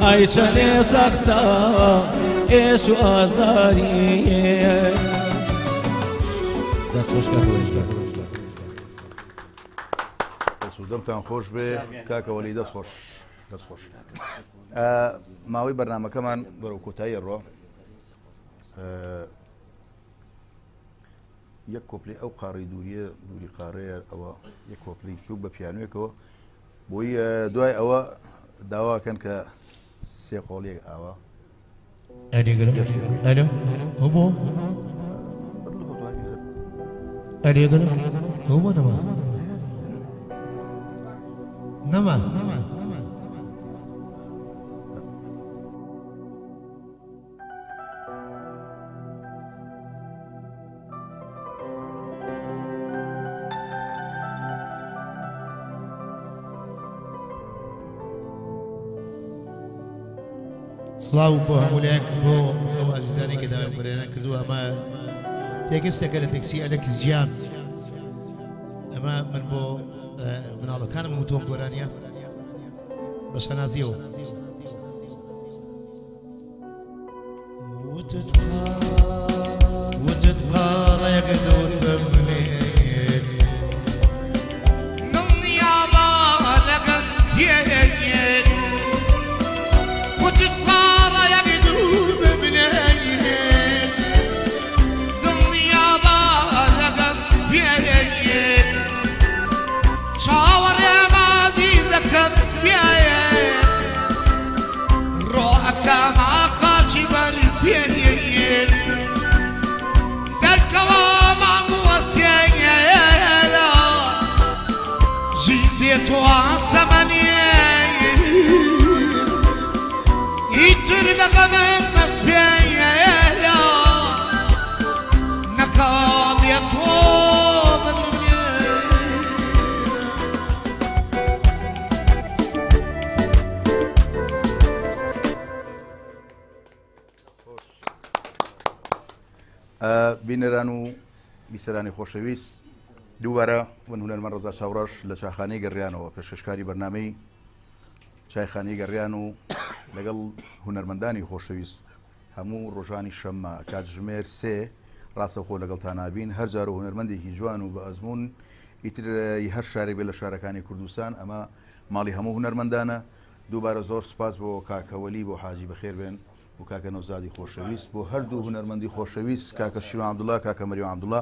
B: ئەی چەنێ سەختە ئێش و ئازاری دەست
A: دەمتان خۆش بێ کاکەوەلی دەست خۆش دەست خۆش ماوەی بەرنامەکەمان بەرەو کۆتایی ڕۆ یەک کۆپلی ئەو قاڕی دووریە دووری قاڕەیە ئەوە یەک کۆپلی چوو بە پیانوێکەوە بۆی دوای ئەوە داواکەن کە سێ قۆڵیەک ئاوا
C: ئەلێگرم ئەلۆ هەبوو ئەلێگرم هەبوو نەما نەما سڵاو بۆ هەمولایەک بۆ ئەو ئازیزانی کە داوای بەرێنان کردو ئەمە تێگەستێکە لە تەکسی ئەلەکس گیان ئەمە من بۆ مناڵەکانم و تۆم گۆرانیە بە شەنازیەوە وتت قاڕێکە دۆر بمێن دڵنیابا لەگەڵ پێ يتر بغمم مسبيا نقام يطوب
A: بینەران و بیسەرانی خۆشەویست دووبارە ون هونەرمەند ڕەزا چاوڕەش لە چاخانەی گەڕیانەوە پێشکەشکاری بەرنامەی چایخانەی گەڕیان و لەگەڵ هونەرمەندانی خۆشەویست هەموو ڕۆژانی شەممە کاتژمێر سێ ڕاستەخۆ لەگەڵ تانابین هەر جار و هونەرمەندێکی جوان و بە ئەزمون ئیتر هەر شارێک بێ لە شارەکانی کوردستان ئەمە ماڵی هەموو هونەرمەندانە دووبارە زۆر سپاس بۆ کاکەوەلی بۆ حاجی بەخێر بێن و کاکە نەوزادی خۆشەویست بۆ هەردوو هونەرمەندی خۆشەویست کاکە شیوان عەبدوڵڵا کاکە مەریوان عەبدوڵڵا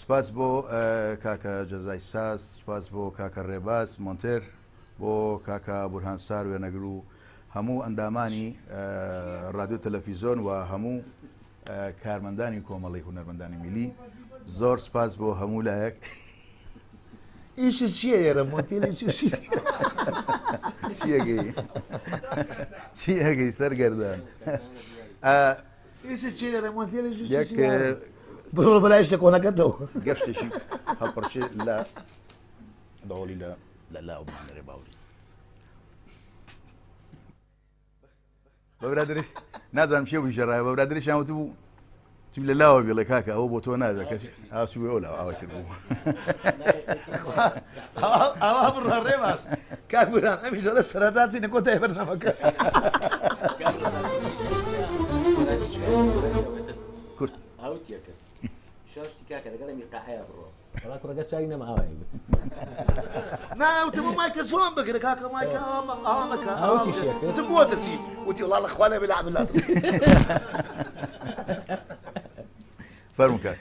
A: سپاس بۆ کاکە جەزای ساز سپاس بۆ کاکە ڕێباز مۆنتێر بۆ کاکە بورهانستار وێنەگر و هەموو ئەندامانی ڕادیۆ تەلەڤیزۆن و هەموو کارمەندانی کۆمەڵی هونەرمەندانی میلی زۆر سپاس بۆ هەموو لایەک
D: ئیشت چییە ئێرە مۆتیلی
A: چیەگەی سەرگەردان
D: ئیشت چی لێرە مۆتیلی
A: یەک
D: بڕۆ بەلای شتە کۆنەکەتەوە
A: گەشتێکی هەڵپەرچێ لە دەوڵی لە لاومانەرێ باوری بەبرادری نازانم شێ ژێڕای بەبرادریشیان وتبوو چیم لە لاوە بێڵێ کاکە ئەوە بۆ تۆ نادا کەسی ئاسوێ ئەو لا ئاوا کرد بوو
D: ئەوە بڕە ڕێباس کاک بوران ئەمیش لە سەرەتاتی نەکۆتای بەرنامەکە
A: کورت
F: ئەوتیەکە شاشتی کاکە لەگەڵ میقاحەیە بڕۆ بەڵا کوڕەکە چاوی نەما ئاوای بێت
D: ناوتم مایکە زۆن بگرە کاکە مایکە ئامەکە
F: ئەوتی شێکە
D: وتم بۆ دەچی وتی وڵا لە خوانە بێ لەعب لا
A: فەرموو کاک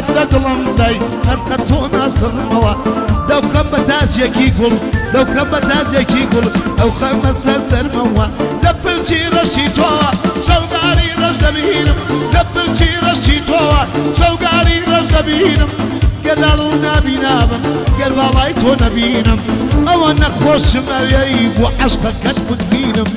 C: هات لە دڵم دای هەرقە تۆ ناسڕمەوە دەوکەم بە تاجێکی گوڵ دەوکەم بە تاجێکی گوڵ ئەو خەمە سەرمەوە لە پرچی ڕەشی تۆوە شەوگاری ڕەش دەبینم لە پرچی ڕەشی تۆوە شەوگاری ڕەش دەبینم گەداڵ و نابینابم گەر باڵای تۆ نەبینم ئەوە نەخۆشم ئەوێی بۆ عەشقەکەت بتبینم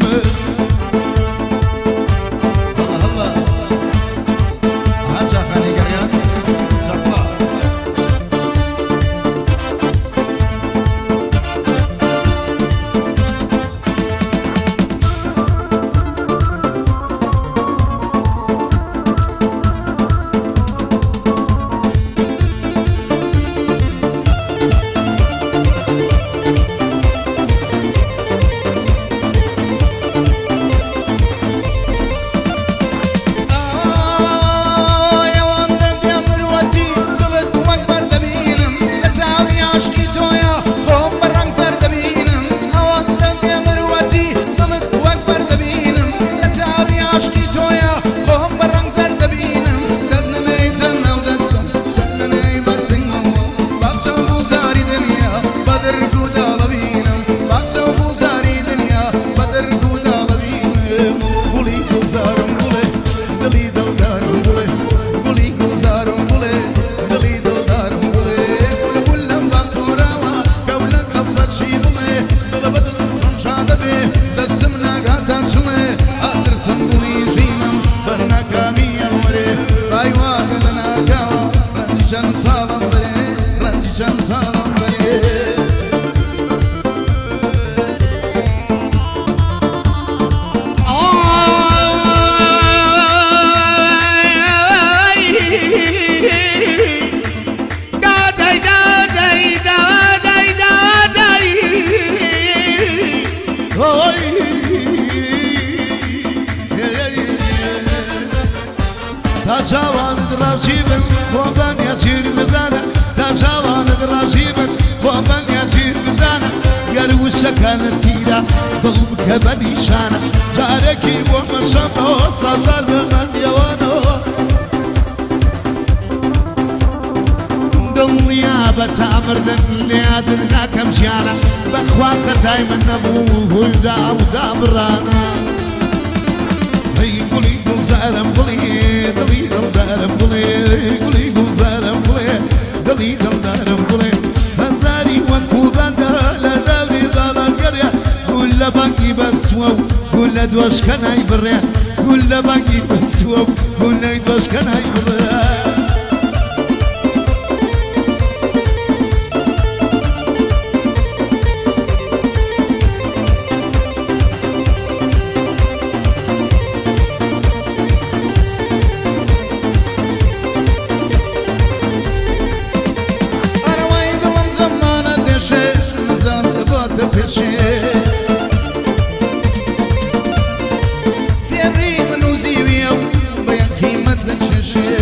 C: تاجاوانت راجيبك خوبان يا جير مزانة تاجاوانت راجيبك خوبان يا جير مزانة قال وشكانت تيرا ضلبك بنيشانة جاركي ومشامه صدر من يوانو دنيا بتامردن ليادنا كم جانا بخواك تاي من نبوه ودا ودا برانا قولي قول زالم قولي دلي دلدارم قولي قولي قول زالم قولي دلي دلدارم قولي هزاري وكوبان لا دلي دالا قرية قول لباقي بسوو قول لدوش كناي برية قول لباقي بسوو قول لدوش كناي برية سيري من وزيوية بين قيمة الشاشة